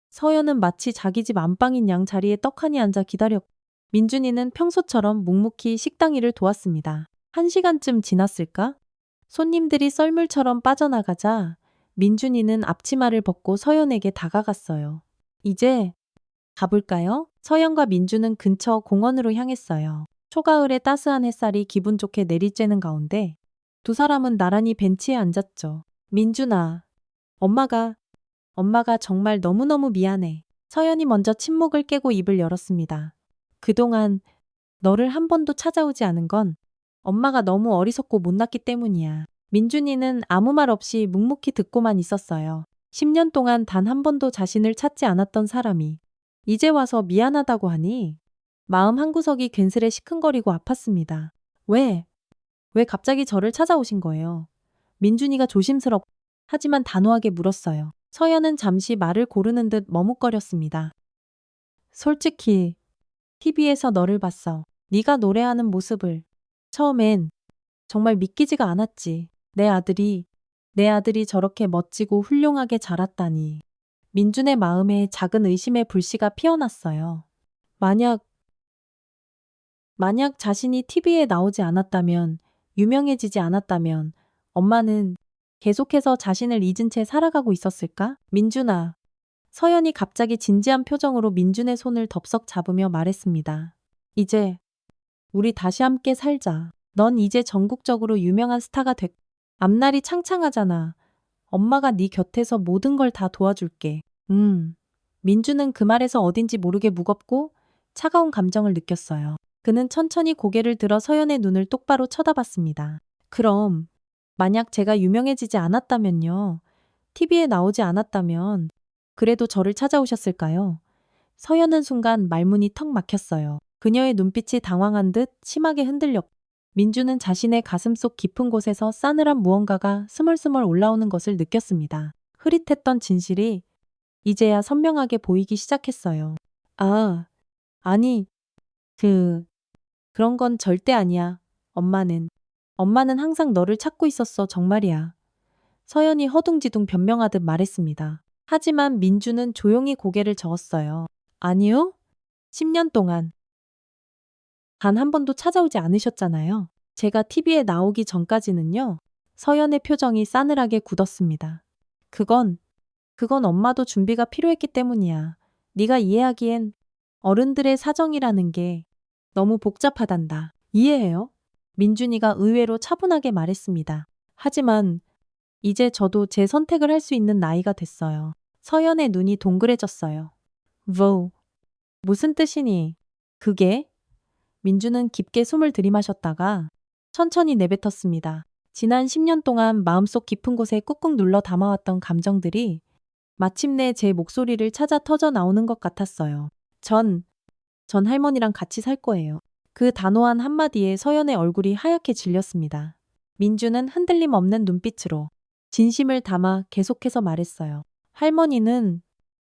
서연은 마치 자기 집 안방인 양 자리에 떡하니 앉아 기다렸고 민준이는 평소처럼 묵묵히 식당 일을 도왔습니다. 1시간쯤 지났을까? 손님들이 썰물처럼 빠져나가자 민준이는 앞치마를 벗고 서연에게 다가갔어요. 이제 가볼까요? 서연과 민주는 근처 공원으로 향했어요. 초가을의 따스한 햇살이 기분 좋게 내리쬐는 가운데 두 사람은 나란히 벤치에 앉았죠. 민준아, 엄마가 정말 너무너무 미안해. 서연이 먼저 침묵을 깨고 입을 열었습니다. 그동안 너를 한 번도 찾아오지 않은 건 엄마가 너무 어리석고 못났기 때문이야. 민준이는 아무 말 없이 묵묵히 듣고만 있었어요. 10년 동안 단 한 번도 자신을 찾지 않았던 사람이 이제 와서 미안하다고 하니 마음 한구석이 괜스레 시큰거리고 아팠습니다. 왜 갑자기 저를 찾아오신 거예요? 민준이가 하지만 단호하게 물었어요. 서연은 잠시 말을 고르는 듯 머뭇거렸습니다. 솔직히 TV에서 너를 봤어. 네가 노래하는 모습을. 처음엔 정말 믿기지가 않았지. 내 아들이 저렇게 멋지고 훌륭하게 자랐다니. 민준의 마음에 작은 의심의 불씨가 피어났어요. 만약 자신이 TV에 나오지 않았다면, 유명해지지 않았다면, 엄마는 계속해서 자신을 잊은 채 살아가고 있었을까? 민준아. 서연이 갑자기 진지한 표정으로 민준의 손을 덥석 잡으며 말했습니다. 이제 우리 다시 함께 살자. 넌 이제 전국적으로 유명한 스타가 됐고 앞날이 창창하잖아. 엄마가 네 곁에서 모든 걸 다 도와줄게. 민주는 그 말에서 어딘지 모르게 무겁고 차가운 감정을 느꼈어요. 그는 천천히 고개를 들어 서연의 눈을 똑바로 쳐다봤습니다. 그럼 만약 제가 유명해지지 않았다면요. TV에 나오지 않았다면 그래도 저를 찾아오셨을까요? 서연은 순간 말문이 턱 막혔어요. 그녀의 눈빛이 당황한 듯 심하게 흔들렸고 민주는 자신의 가슴속 깊은 곳에서 싸늘한 무언가가 스멀스멀 올라오는 것을 느꼈습니다. 흐릿했던 진실이 이제야 선명하게 보이기 시작했어요. 아, 아니, 그런 건 절대 아니야. 엄마는 항상 너를 찾고 있었어, 정말이야. 서연이 허둥지둥 변명하듯 말했습니다. 하지만 민주는 조용히 고개를 저었어요. 아니요? 10년 동안 단 한 번도 찾아오지 않으셨잖아요. 제가 TV에 나오기 전까지는요. 서연의 표정이 싸늘하게 굳었습니다. 그건 엄마도 준비가 필요했기 때문이야. 네가 이해하기엔 어른들의 사정이라는 게 너무 복잡하단다. 이해해요? 민준이가 의외로 차분하게 말했습니다. 하지만 이제 저도 제 선택을 할 수 있는 나이가 됐어요. 서연의 눈이 동그래졌어요. 뭐, 무슨 뜻이니? 그게? 민주는 깊게 숨을 들이마셨다가 천천히 내뱉었습니다. 지난 10년 동안 마음속 깊은 곳에 꾹꾹 눌러 담아왔던 감정들이 마침내 제 목소리를 찾아 터져 나오는 것 같았어요. 전 할머니랑 같이 살 거예요. 그 단호한 한마디에 서연의 얼굴이 하얗게 질렸습니다. 민주는 흔들림 없는 눈빛으로 진심을 담아 계속해서 말했어요. 할머니는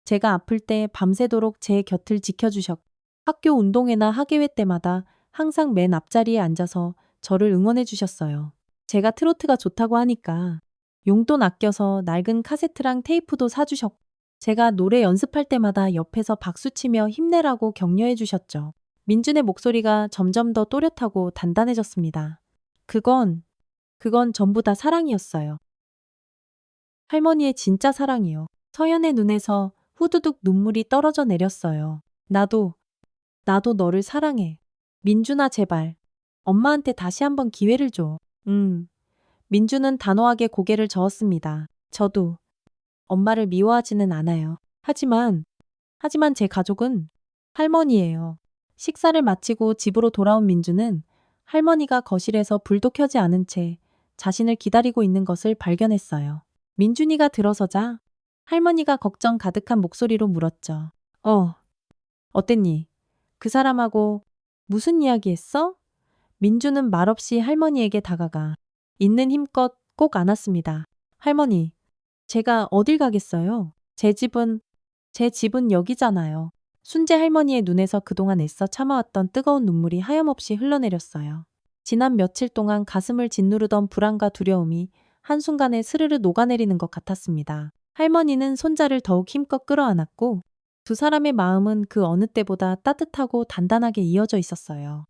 제가 아플 때 밤새도록 제 곁을 지켜주셨고 학교 운동회나 학예회 때마다 항상 맨 앞자리에 앉아서 저를 응원해 주셨어요. 제가 트로트가 좋다고 하니까 용돈 아껴서 낡은 카세트랑 테이프도 사주셨고 제가 노래 연습할 때마다 옆에서 박수치며 힘내라고 격려해 주셨죠. 민준의 목소리가 점점 더 또렷하고 단단해졌습니다. 그건 전부 다 사랑이었어요. 할머니의 진짜 사랑이요. 서연의 눈에서 후두둑 눈물이 떨어져 내렸어요. 나도 너를 사랑해. 민준아, 제발. 엄마한테 다시 한번 기회를 줘. 민주는 단호하게 고개를 저었습니다. 저도 엄마를 미워하지는 않아요. 하지만 제 가족은 할머니예요. 식사를 마치고 집으로 돌아온 민주는 할머니가 거실에서 불도 켜지 않은 채 자신을 기다리고 있는 것을 발견했어요. 민준이가 들어서자 할머니가 걱정 가득한 목소리로 물었죠. 어땠니? 그 사람하고 무슨 이야기 했어? 민주는 말없이 할머니에게 다가가 있는 힘껏 꼭 안았습니다. 할머니, 제가 어딜 가겠어요? 제 집은 여기잖아요. 순재 할머니의 눈에서 그동안 애써 참아왔던 뜨거운 눈물이 하염없이 흘러내렸어요. 지난 며칠 동안 가슴을 짓누르던 불안과 두려움이 한순간에 스르르 녹아내리는 것 같았습니다. 할머니는 손자를 더욱 힘껏 끌어안았고 두 사람의 마음은 그 어느 때보다 따뜻하고 단단하게 이어져 있었어요.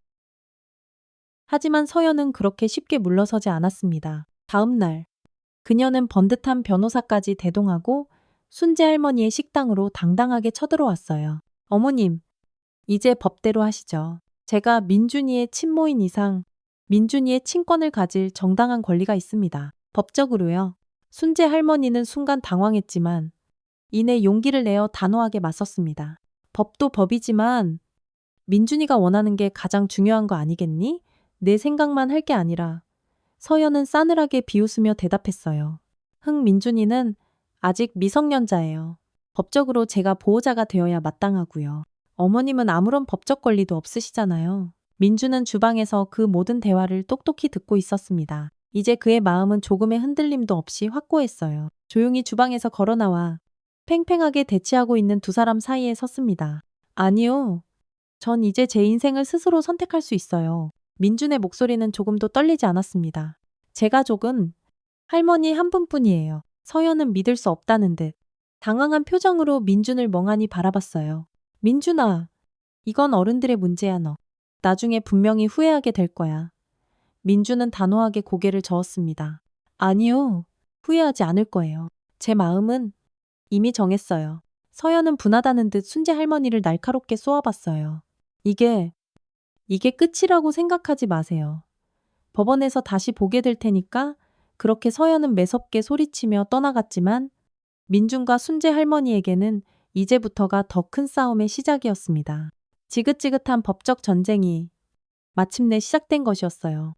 하지만 서연은 그렇게 쉽게 물러서지 않았습니다. 다음 날 그녀는 번듯한 변호사까지 대동하고 순재 할머니의 식당으로 당당하게 쳐들어왔어요. 어머님, 이제 법대로 하시죠. 제가 민준이의 친모인 이상 민준이의 친권을 가질 정당한 권리가 있습니다. 법적으로요. 순재 할머니는 순간 당황했지만 이내 용기를 내어 단호하게 맞섰습니다. 법도 법이지만 민준이가 원하는 게 가장 중요한 거 아니겠니? 내 생각만 할 게 아니라. 서연은 싸늘하게 비웃으며 대답했어요. 민준이는 아직 미성년자예요. 법적으로 제가 보호자가 되어야 마땅하고요. 어머님은 아무런 법적 권리도 없으시잖아요. 민주는 주방에서 그 모든 대화를 똑똑히 듣고 있었습니다. 이제 그의 마음은 조금의 흔들림도 없이 확고했어요. 조용히 주방에서 걸어 나와 팽팽하게 대치하고 있는 두 사람 사이에 섰습니다. 아니요. 전 이제 제 인생을 스스로 선택할 수 있어요. 민준의 목소리는 조금도 떨리지 않았습니다. 제 가족은 할머니 한 분뿐이에요. 서연은 믿을 수 없다는 듯 당황한 표정으로 민준을 멍하니 바라봤어요. 민준아, 이건 어른들의 문제야 너. 나중에 분명히 후회하게 될 거야. 민준은 단호하게 고개를 저었습니다. 아니요, 후회하지 않을 거예요. 제 마음은 이미 정했어요. 서연은 분하다는 듯 순재 할머니를 날카롭게 쏘아봤어요. 이게 끝이라고 생각하지 마세요. 법원에서 다시 보게 될 테니까. 그렇게 서연은 매섭게 소리치며 떠나갔지만 민준과 순재 할머니에게는 이제부터가 더 큰 싸움의 시작이었습니다. 지긋지긋한 법적 전쟁이 마침내 시작된 것이었어요.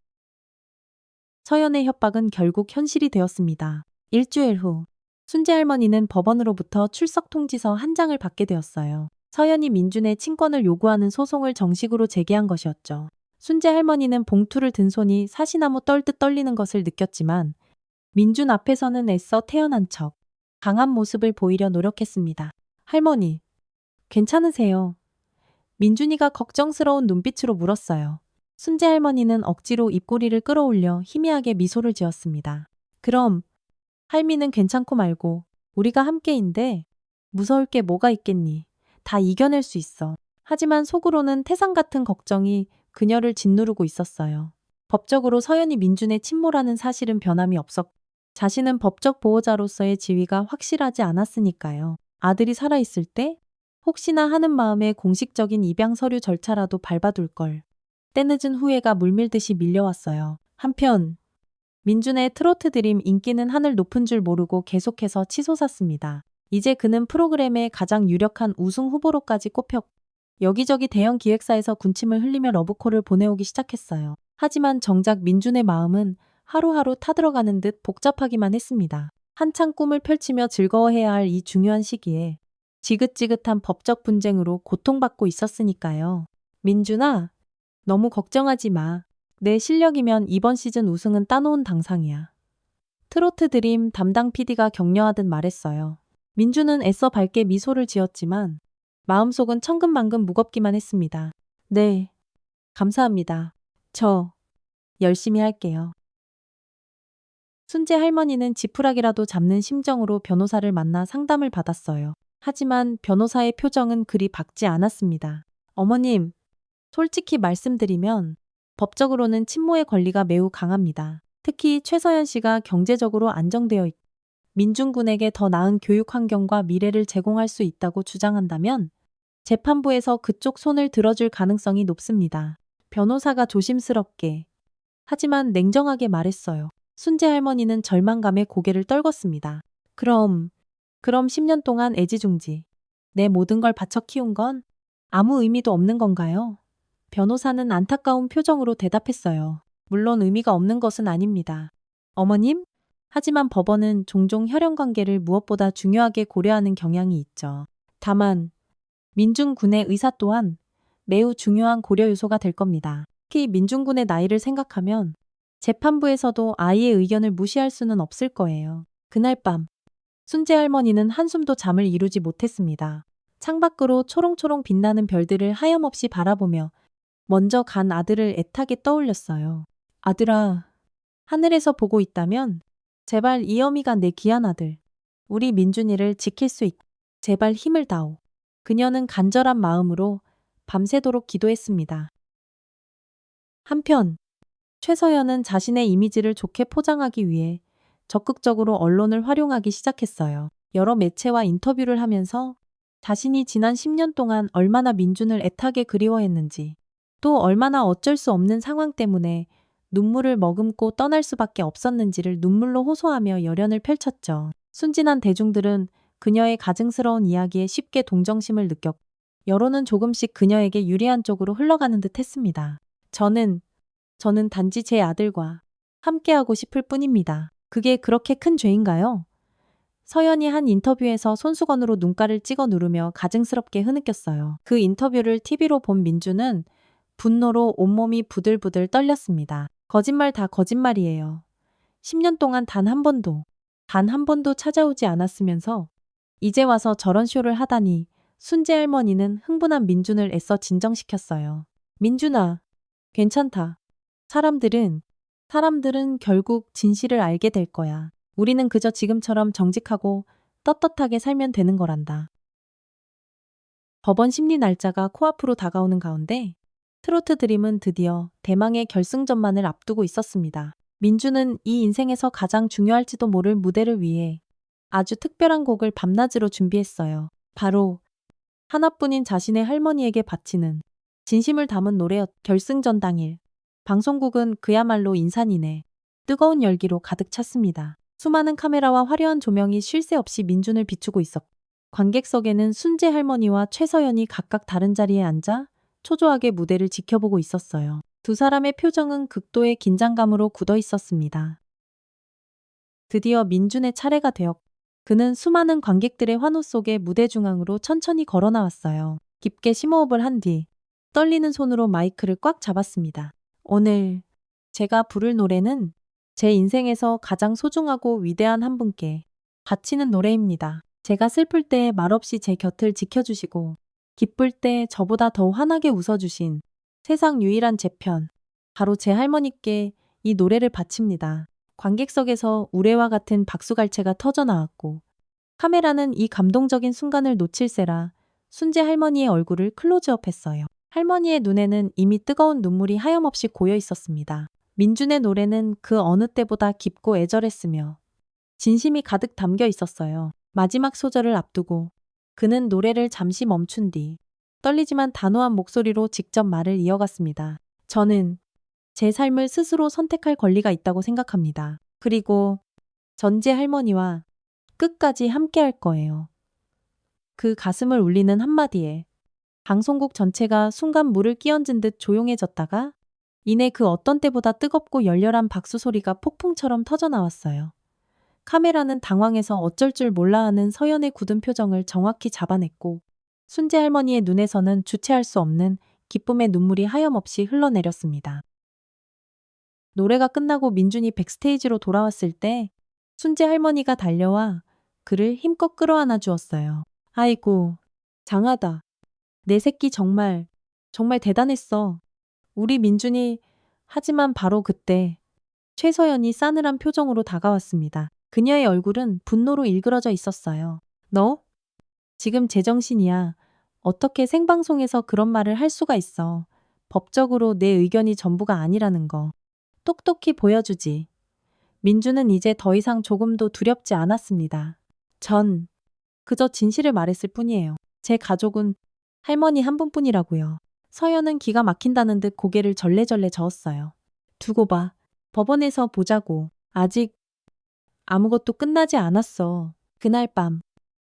서연의 협박은 결국 현실이 되었습니다. 일주일 후 순재 할머니는 법원으로부터 출석 통지서 한 장을 받게 되었어요. 서연이 민준의 친권을 요구하는 소송을 정식으로 제기한 것이었죠. 순재 할머니는 봉투를 든 손이 사시나무 떨듯 떨리는 것을 느꼈지만 민준 앞에서는 애써 태연한 척 강한 모습을 보이려 노력했습니다. 할머니, 괜찮으세요? 민준이가 걱정스러운 눈빛으로 물었어요. 순재 할머니는 억지로 입꼬리를 끌어올려 희미하게 미소를 지었습니다. 그럼 할미는 괜찮고 말고 우리가 함께인데 무서울 게 뭐가 있겠니? 다 이겨낼 수 있어. 하지만 속으로는 태산 같은 걱정이 그녀를 짓누르고 있었어요. 법적으로 서연이 민준의 친모라는 사실은 변함이 없었고 자신은 법적 보호자로서의 지위가 확실하지 않았으니까요. 아들이 살아있을 때 혹시나 하는 마음에 공식적인 입양 서류 절차라도 밟아둘 걸. 때늦은 후회가 물밀듯이 밀려왔어요. 한편 민준의 트로트 드림 인기는 하늘 높은 줄 모르고 계속해서 치솟았습니다. 이제 그는 프로그램의 가장 유력한 우승 후보로까지 꼽혔고 여기저기 대형 기획사에서 군침을 흘리며 러브콜을 보내오기 시작했어요. 하지만 정작 민준의 마음은 하루하루 타들어가는 듯 복잡하기만 했습니다. 한창 꿈을 펼치며 즐거워해야 할 이 중요한 시기에 지긋지긋한 법적 분쟁으로 고통받고 있었으니까요. 민준아, 너무 걱정하지 마. 내 실력이면 이번 시즌 우승은 따놓은 당상이야. 트로트 드림 담당 PD가 격려하듯 말했어요. 민준은 애써 밝게 미소를 지었지만 마음속은 천근만근 무겁기만 했습니다. 네, 감사합니다. 저 열심히 할게요. 순재 할머니는 지푸라기라도 잡는 심정으로 변호사를 만나 상담을 받았어요. 하지만 변호사의 표정은 그리 밝지 않았습니다. 어머님, 솔직히 말씀드리면 법적으로는 친모의 권리가 매우 강합니다. 특히 최서연 씨가 경제적으로 안정되어 있고 민준 군에게 더 나은 교육 환경과 미래를 제공할 수 있다고 주장한다면 재판부에서 그쪽 손을 들어줄 가능성이 높습니다. 변호사가 조심스럽게 하지만 냉정하게 말했어요. 순재 할머니는 절망감에 고개를 떨궜습니다. 그럼 10년 동안 애지중지 내 모든 걸 바쳐 키운 건 아무 의미도 없는 건가요? 변호사는 안타까운 표정으로 대답했어요. 물론 의미가 없는 것은 아닙니다. 어머님? 하지만 법원은 종종 혈연 관계를 무엇보다 중요하게 고려하는 경향이 있죠. 다만 민준 군의 의사 또한 매우 중요한 고려 요소가 될 겁니다. 특히 민준 군의 나이를 생각하면 재판부에서도 아이의 의견을 무시할 수는 없을 거예요. 그날 밤 순재 할머니는 한숨도 잠을 이루지 못했습니다. 창밖으로 초롱초롱 빛나는 별들을 하염없이 바라보며 먼저 간 아들을 애타게 떠올렸어요. 아들아, 하늘에서 보고 있다면 제발 이 어미가 내 귀한 아들, 우리 민준이를 지킬 수 있게 제발 힘을 다오. 그녀는 간절한 마음으로 밤새도록 기도했습니다. 한편 최서연은 자신의 이미지를 좋게 포장하기 위해 적극적으로 언론을 활용하기 시작했어요. 여러 매체와 인터뷰를 하면서 자신이 지난 10년 동안 얼마나 민준을 애타게 그리워했는지, 또 얼마나 어쩔 수 없는 상황 때문에 눈물을 머금고 떠날 수밖에 없었는지를 눈물로 호소하며 열연을 펼쳤죠. 순진한 대중들은 그녀의 가증스러운 이야기에 쉽게 동정심을 느꼈고, 여론은 조금씩 그녀에게 유리한 쪽으로 흘러가는 듯 했습니다. 저는 단지 제 아들과 함께하고 싶을 뿐입니다. 그게 그렇게 큰 죄인가요? 서연이 한 인터뷰에서 손수건으로 눈가를 찍어 누르며 가증스럽게 흐느꼈어요. 그 인터뷰를 TV로 본 민주는 분노로 온몸이 부들부들 떨렸습니다. 거짓말 다 거짓말이에요. 10년 동안 단 한 번도 찾아오지 않았으면서 이제 와서 저런 쇼를 하다니. 순재 할머니는 흥분한 민준을 애써 진정시켰어요. 민준아, 괜찮다. 사람들은 결국 진실을 알게 될 거야. 우리는 그저 지금처럼 정직하고 떳떳하게 살면 되는 거란다. 법원 심리 날짜가 코앞으로 다가오는 가운데 트로트 드림은 드디어 대망의 결승전만을 앞두고 있었습니다. 민주는 이 인생에서 가장 중요할지도 모를 무대를 위해 아주 특별한 곡을 밤낮으로 준비했어요. 바로 하나뿐인 자신의 할머니에게 바치는 진심을 담은 노래였. 결승전 당일 방송국은 그야말로 인산인해 뜨거운 열기로 가득 찼습니다. 수많은 카메라와 화려한 조명이 쉴 새 없이 민준을 비추고 있었고, 관객석에는 순재 할머니와 최서연이 각각 다른 자리에 앉아 초조하게 무대를 지켜보고 있었어요. 두 사람의 표정은 극도의 긴장감으로 굳어 있었습니다. 드디어 민준의 차례가 되었고, 그는 수많은 관객들의 환호 속에 무대 중앙으로 천천히 걸어 나왔어요. 깊게 심호흡을 한 뒤 떨리는 손으로 마이크를 꽉 잡았습니다. 오늘 제가 부를 노래는 제 인생에서 가장 소중하고 위대한 한 분께 바치는 노래입니다. 제가 슬플 때 말없이 제 곁을 지켜주시고, 기쁠 때 저보다 더 환하게 웃어주신 세상 유일한 제 편, 바로 제 할머니께 이 노래를 바칩니다. 관객석에서 우레와 같은 박수갈채가 터져나왔고, 카메라는 이 감동적인 순간을 놓칠세라 순재 할머니의 얼굴을 클로즈업했어요. 할머니의 눈에는 이미 뜨거운 눈물이 하염없이 고여 있었습니다. 민준의 노래는 그 어느 때보다 깊고 애절했으며 진심이 가득 담겨 있었어요. 마지막 소절을 앞두고 그는 노래를 잠시 멈춘 뒤 떨리지만 단호한 목소리로 직접 말을 이어갔습니다. 저는 제 삶을 스스로 선택할 권리가 있다고 생각합니다. 그리고 전재 할머니와 끝까지 함께 할 거예요. 그 가슴을 울리는 한마디에 방송국 전체가 순간 물을 끼얹은 듯 조용해졌다가 이내 그 어떤 때보다 뜨겁고 열렬한 박수 소리가 폭풍처럼 터져나왔어요. 카메라는 당황해서 어쩔 줄 몰라 하는 서연의 굳은 표정을 정확히 잡아냈고, 순재 할머니의 눈에서는 주체할 수 없는 기쁨의 눈물이 하염없이 흘러내렸습니다. 노래가 끝나고 민준이 백스테이지로 돌아왔을 때 순재 할머니가 달려와 그를 힘껏 끌어안아 주었어요. 아이고, 장하다. 내 새끼 정말 대단했어. 우리 민준이. 하지만 바로 그때 최서연이 싸늘한 표정으로 다가왔습니다. 그녀의 얼굴은 분노로 일그러져 있었어요. 너? 지금 제정신이야. 어떻게 생방송에서 그런 말을 할 수가 있어. 법적으로 내 의견이 전부가 아니라는 거. 똑똑히 보여주지. 민주는 이제 더 이상 조금도 두렵지 않았습니다. 전 그저 진실을 말했을 뿐이에요. 제 가족은 할머니 한 분뿐이라고요. 서연은 기가 막힌다는 듯 고개를 절레절레 저었어요. 두고 봐. 법원에서 보자고. 아직 아무것도 끝나지 않았어. 그날 밤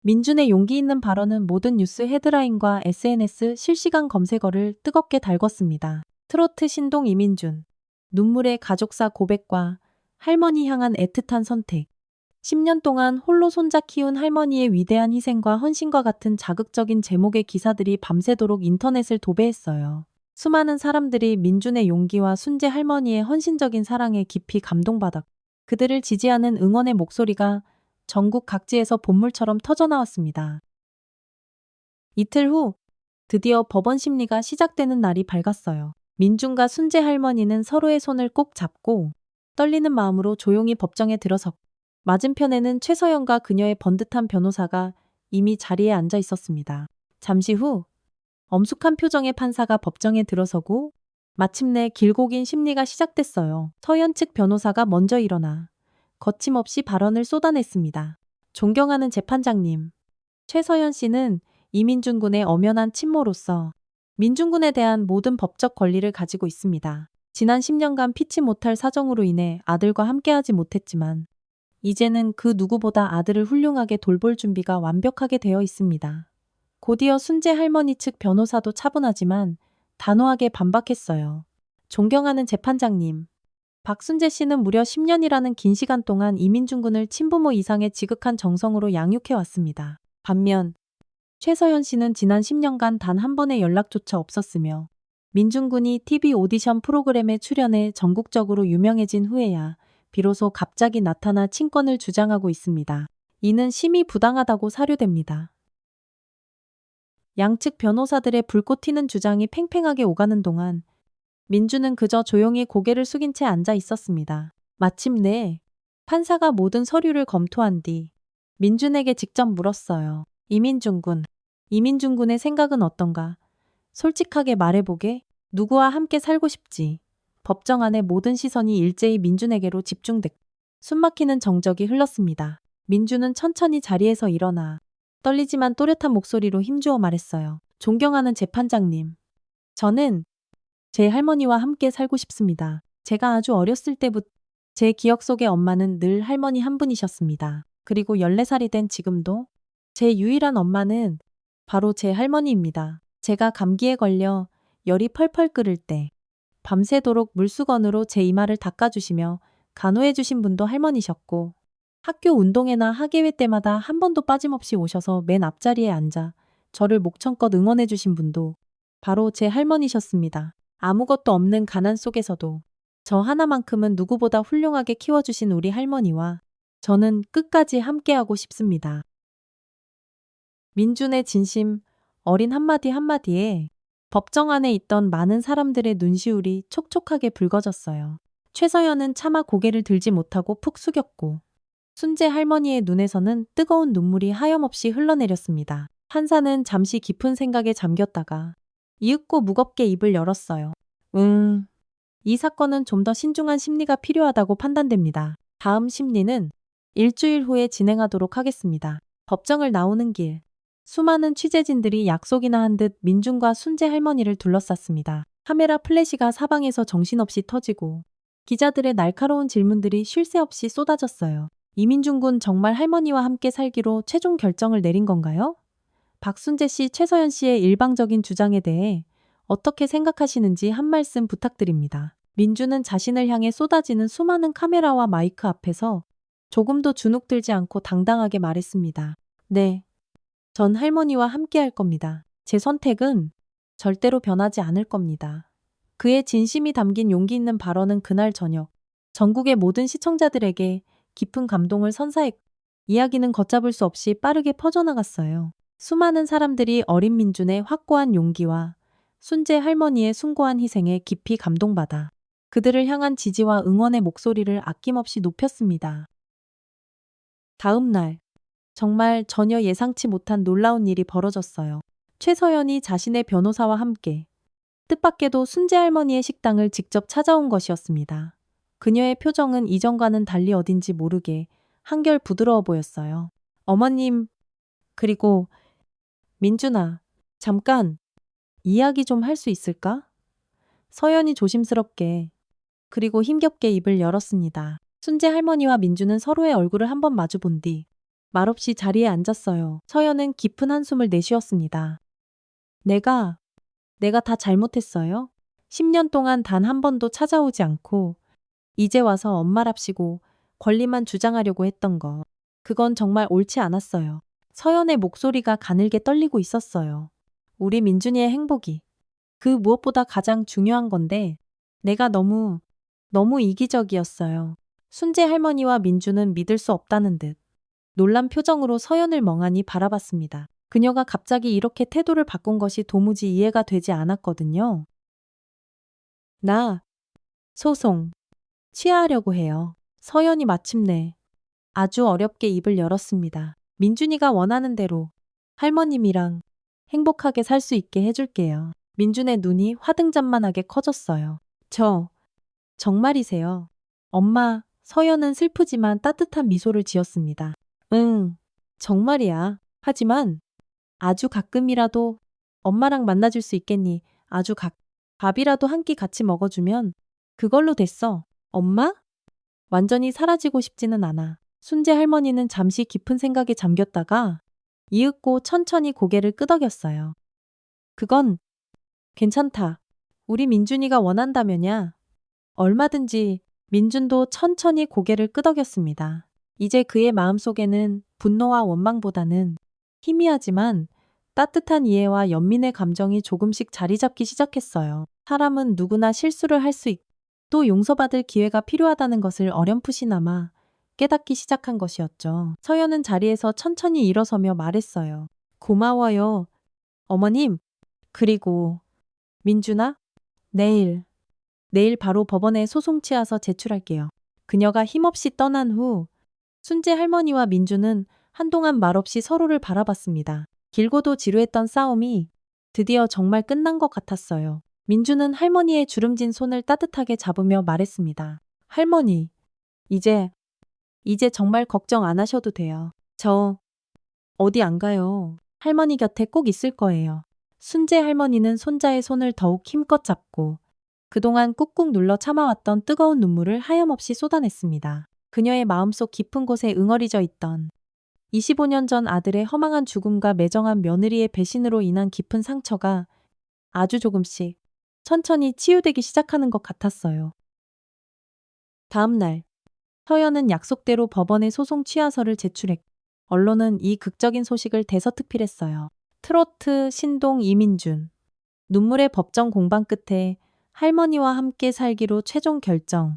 민준의 용기 있는 발언은 모든 뉴스 헤드라인과 SNS 실시간 검색어를 뜨겁게 달궜습니다. 트로트 신동 이민준. 눈물의 가족사 고백과 할머니 향한 애틋한 선택. 10년 동안 홀로 손자 키운 할머니의 위대한 희생과 헌신과 같은 자극적인 제목의 기사들이 밤새도록 인터넷을 도배했어요. 수많은 사람들이 민준의 용기와 순재 할머니의 헌신적인 사랑에 깊이 감동받았고, 그들을 지지하는 응원의 목소리가 전국 각지에서 본물처럼 터져나왔습니다. 이틀 후 드디어 법원 심리가 시작되는 날이 밝았어요. 민준과 순재 할머니는 서로의 손을 꼭 잡고 떨리는 마음으로 조용히 법정에 들어섰고, 맞은편에는 최서연과 그녀의 번듯한 변호사가 이미 자리에 앉아 있었습니다. 잠시 후 엄숙한 표정의 판사가 법정에 들어서고 마침내 길고 긴 심리가 시작됐어요. 서연 측 변호사가 먼저 일어나 거침없이 발언을 쏟아냈습니다. 존경하는 재판장님, 최서연 씨는 이민준 군의 엄연한 친모로서 민준 군에 대한 모든 법적 권리를 가지고 있습니다. 지난 10년간 피치 못할 사정으로 인해 아들과 함께하지 못했지만 이제는 그 누구보다 아들을 훌륭하게 돌볼 준비가 완벽하게 되어 있습니다. 곧이어 순재 할머니 측 변호사도 차분하지만 단호하게 반박했어요. 존경하는 재판장님, 박순재 씨는 무려 10년이라는 긴 시간 동안 이민준 군을 친부모 이상의 지극한 정성으로 양육해 왔습니다. 반면 최서연 씨는 지난 10년간 단 한 번의 연락조차 없었으며 민준 군이 TV 오디션 프로그램에 출연해 전국적으로 유명해진 후에야 비로소 갑자기 나타나 친권을 주장하고 있습니다. 이는 심히 부당하다고 사료됩니다. 양측 변호사들의 불꽃 튀는 주장이 팽팽하게 오가는 동안 민주는 그저 조용히 고개를 숙인 채 앉아 있었습니다. 마침내 판사가 모든 서류를 검토한 뒤 민준에게 직접 물었어요. 이민준 군의 생각은 어떤가? 솔직하게 말해보게. 누구와 함께 살고 싶지? 법정 안의 모든 시선이 일제히 민준에게로 집중됐고 숨막히는 정적이 흘렀습니다. 민준은 천천히 자리에서 일어나 떨리지만 또렷한 목소리로 힘주어 말했어요. 존경하는 재판장님, 저는 제 할머니와 함께 살고 싶습니다. 제가 아주 어렸을 때부터 제 기억 속의 엄마는 늘 할머니 한 분이셨습니다. 그리고 14살이 된 지금도 제 유일한 엄마는 바로 제 할머니입니다. 제가 감기에 걸려 열이 펄펄 끓을 때 밤새도록 물수건으로 제 이마를 닦아주시며 간호해주신 분도 할머니셨고 학교 운동회나 학예회 때마다 한 번도 빠짐없이 오셔서 맨 앞자리에 앉아 저를 목청껏 응원해주신 분도 바로 제 할머니셨습니다. 아무것도 없는 가난 속에서도 저 하나만큼은 누구보다 훌륭하게 키워주신 우리 할머니와 저는 끝까지 함께하고 싶습니다. 민준의 진심, 어린 한마디 한마디에 법정 안에 있던 많은 사람들의 눈시울이 촉촉하게 붉어졌어요. 최서연은 차마 고개를 들지 못하고 푹 숙였고 순재 할머니의 눈에서는 뜨거운 눈물이 하염없이 흘러내렸습니다. 판사는 잠시 깊은 생각에 잠겼다가 이윽고 무겁게 입을 열었어요. 이 사건은 좀 더 신중한 심리가 필요하다고 판단됩니다. 다음 심리는 일주일 후에 진행하도록 하겠습니다. 법정을 나오는 길, 수많은 취재진들이 약속이나 한 듯 민준과 순재 할머니를 둘러쌌습니다. 카메라 플래시가 사방에서 정신없이 터지고 기자들의 날카로운 질문들이 쉴 새 없이 쏟아졌어요. 이민준 군 정말 할머니와 함께 살기로 최종 결정을 내린 건가요? 박순재 씨, 최서연 씨의 일방적인 주장에 대해 어떻게 생각하시는지 한 말씀 부탁드립니다. 민주는 자신을 향해 쏟아지는 수많은 카메라와 마이크 앞에서 조금도 주눅들지 않고 당당하게 말했습니다. 네, 전 할머니와 함께 할 겁니다. 제 선택은 절대로 변하지 않을 겁니다. 그의 진심이 담긴 용기 있는 발언은 그날 저녁 전국의 모든 시청자들에게 깊은 감동을 선사했고 이야기는 걷잡을 수 없이 빠르게 퍼져나갔어요. 수많은 사람들이 어린 민준의 확고한 용기와 순재 할머니의 숭고한 희생에 깊이 감동받아 그들을 향한 지지와 응원의 목소리를 아낌없이 높였습니다. 다음 날, 정말 전혀 예상치 못한 놀라운 일이 벌어졌어요. 최서연이 자신의 변호사와 함께 뜻밖에도 순재 할머니의 식당을 직접 찾아온 것이었습니다. 그녀의 표정은 이전과는 달리 어딘지 모르게 한결 부드러워 보였어요. 어머님, 그리고 민준아, 잠깐 이야기 좀 할 수 있을까? 서연이 조심스럽게 그리고 힘겹게 입을 열었습니다. 순재 할머니와 민준은 서로의 얼굴을 한번 마주 본 뒤 말없이 자리에 앉았어요. 서연은 깊은 한숨을 내쉬었습니다. 내가 다 잘못했어요? 10년 동안 단 한 번도 찾아오지 않고 이제 와서 엄마랍시고 권리만 주장하려고 했던 거. 그건 정말 옳지 않았어요. 서연의 목소리가 가늘게 떨리고 있었어요. 우리 민준이의 행복이 그 무엇보다 가장 중요한 건데 내가 너무 이기적이었어요. 순재 할머니와 민준은 믿을 수 없다는 듯 놀란 표정으로 서연을 멍하니 바라봤습니다. 그녀가 갑자기 이렇게 태도를 바꾼 것이 도무지 이해가 되지 않았거든요. 나 소송 취하하려고 해요. 서연이 마침내 아주 어렵게 입을 열었습니다. 민준이가 원하는 대로 할머님이랑 행복하게 살 수 있게 해줄게요. 민준의 눈이 화등잔만하게 커졌어요. 정말이세요? 엄마, 서연은 슬프지만 따뜻한 미소를 지었습니다. 응, 정말이야. 하지만 아주 가끔이라도 엄마랑 만나줄 수 있겠니? 밥이라도 한 끼 같이 먹어주면 그걸로 됐어. 엄마? 완전히 사라지고 싶지는 않아. 순재 할머니는 잠시 깊은 생각에 잠겼다가 이윽고 천천히 고개를 끄덕였어요. 그건 괜찮다. 우리 민준이가 원한다면야. 얼마든지. 민준도 천천히 고개를 끄덕였습니다. 이제 그의 마음속에는 분노와 원망보다는 희미하지만 따뜻한 이해와 연민의 감정이 조금씩 자리 잡기 시작했어요. 사람은 누구나 실수를 할 수 있고 또 용서받을 기회가 필요하다는 것을 어렴풋이나마 깨닫기 시작한 것이었죠. 서연은 자리에서 천천히 일어서며 말했어요. 고마워요. 어머님. 그리고 민준아, 내일 바로 법원에 소송 치아서 제출할게요. 그녀가 힘없이 떠난 후 순재 할머니와 민준은 한동안 말없이 서로를 바라봤습니다. 길고도 지루했던 싸움이 드디어 정말 끝난 것 같았어요. 민준은 할머니의 주름진 손을 따뜻하게 잡으며 말했습니다. 할머니, 이제 정말 걱정 안 하셔도 돼요. 저 어디 안 가요. 할머니 곁에 꼭 있을 거예요. 순재 할머니는 손자의 손을 더욱 힘껏 잡고 그동안 꾹꾹 눌러 참아왔던 뜨거운 눈물을 하염없이 쏟아냈습니다. 그녀의 마음속 깊은 곳에 응어리져 있던 25년 전 아들의 허망한 죽음과 매정한 며느리의 배신으로 인한 깊은 상처가 아주 조금씩 천천히 치유되기 시작하는 것 같았어요. 다음 날, 서연은 약속대로 법원에 소송 취하서를 제출했고 언론은 이 극적인 소식을 대서특필했어요. 트로트 신동 이민준. 눈물의 법정 공방 끝에 할머니와 함께 살기로 최종 결정.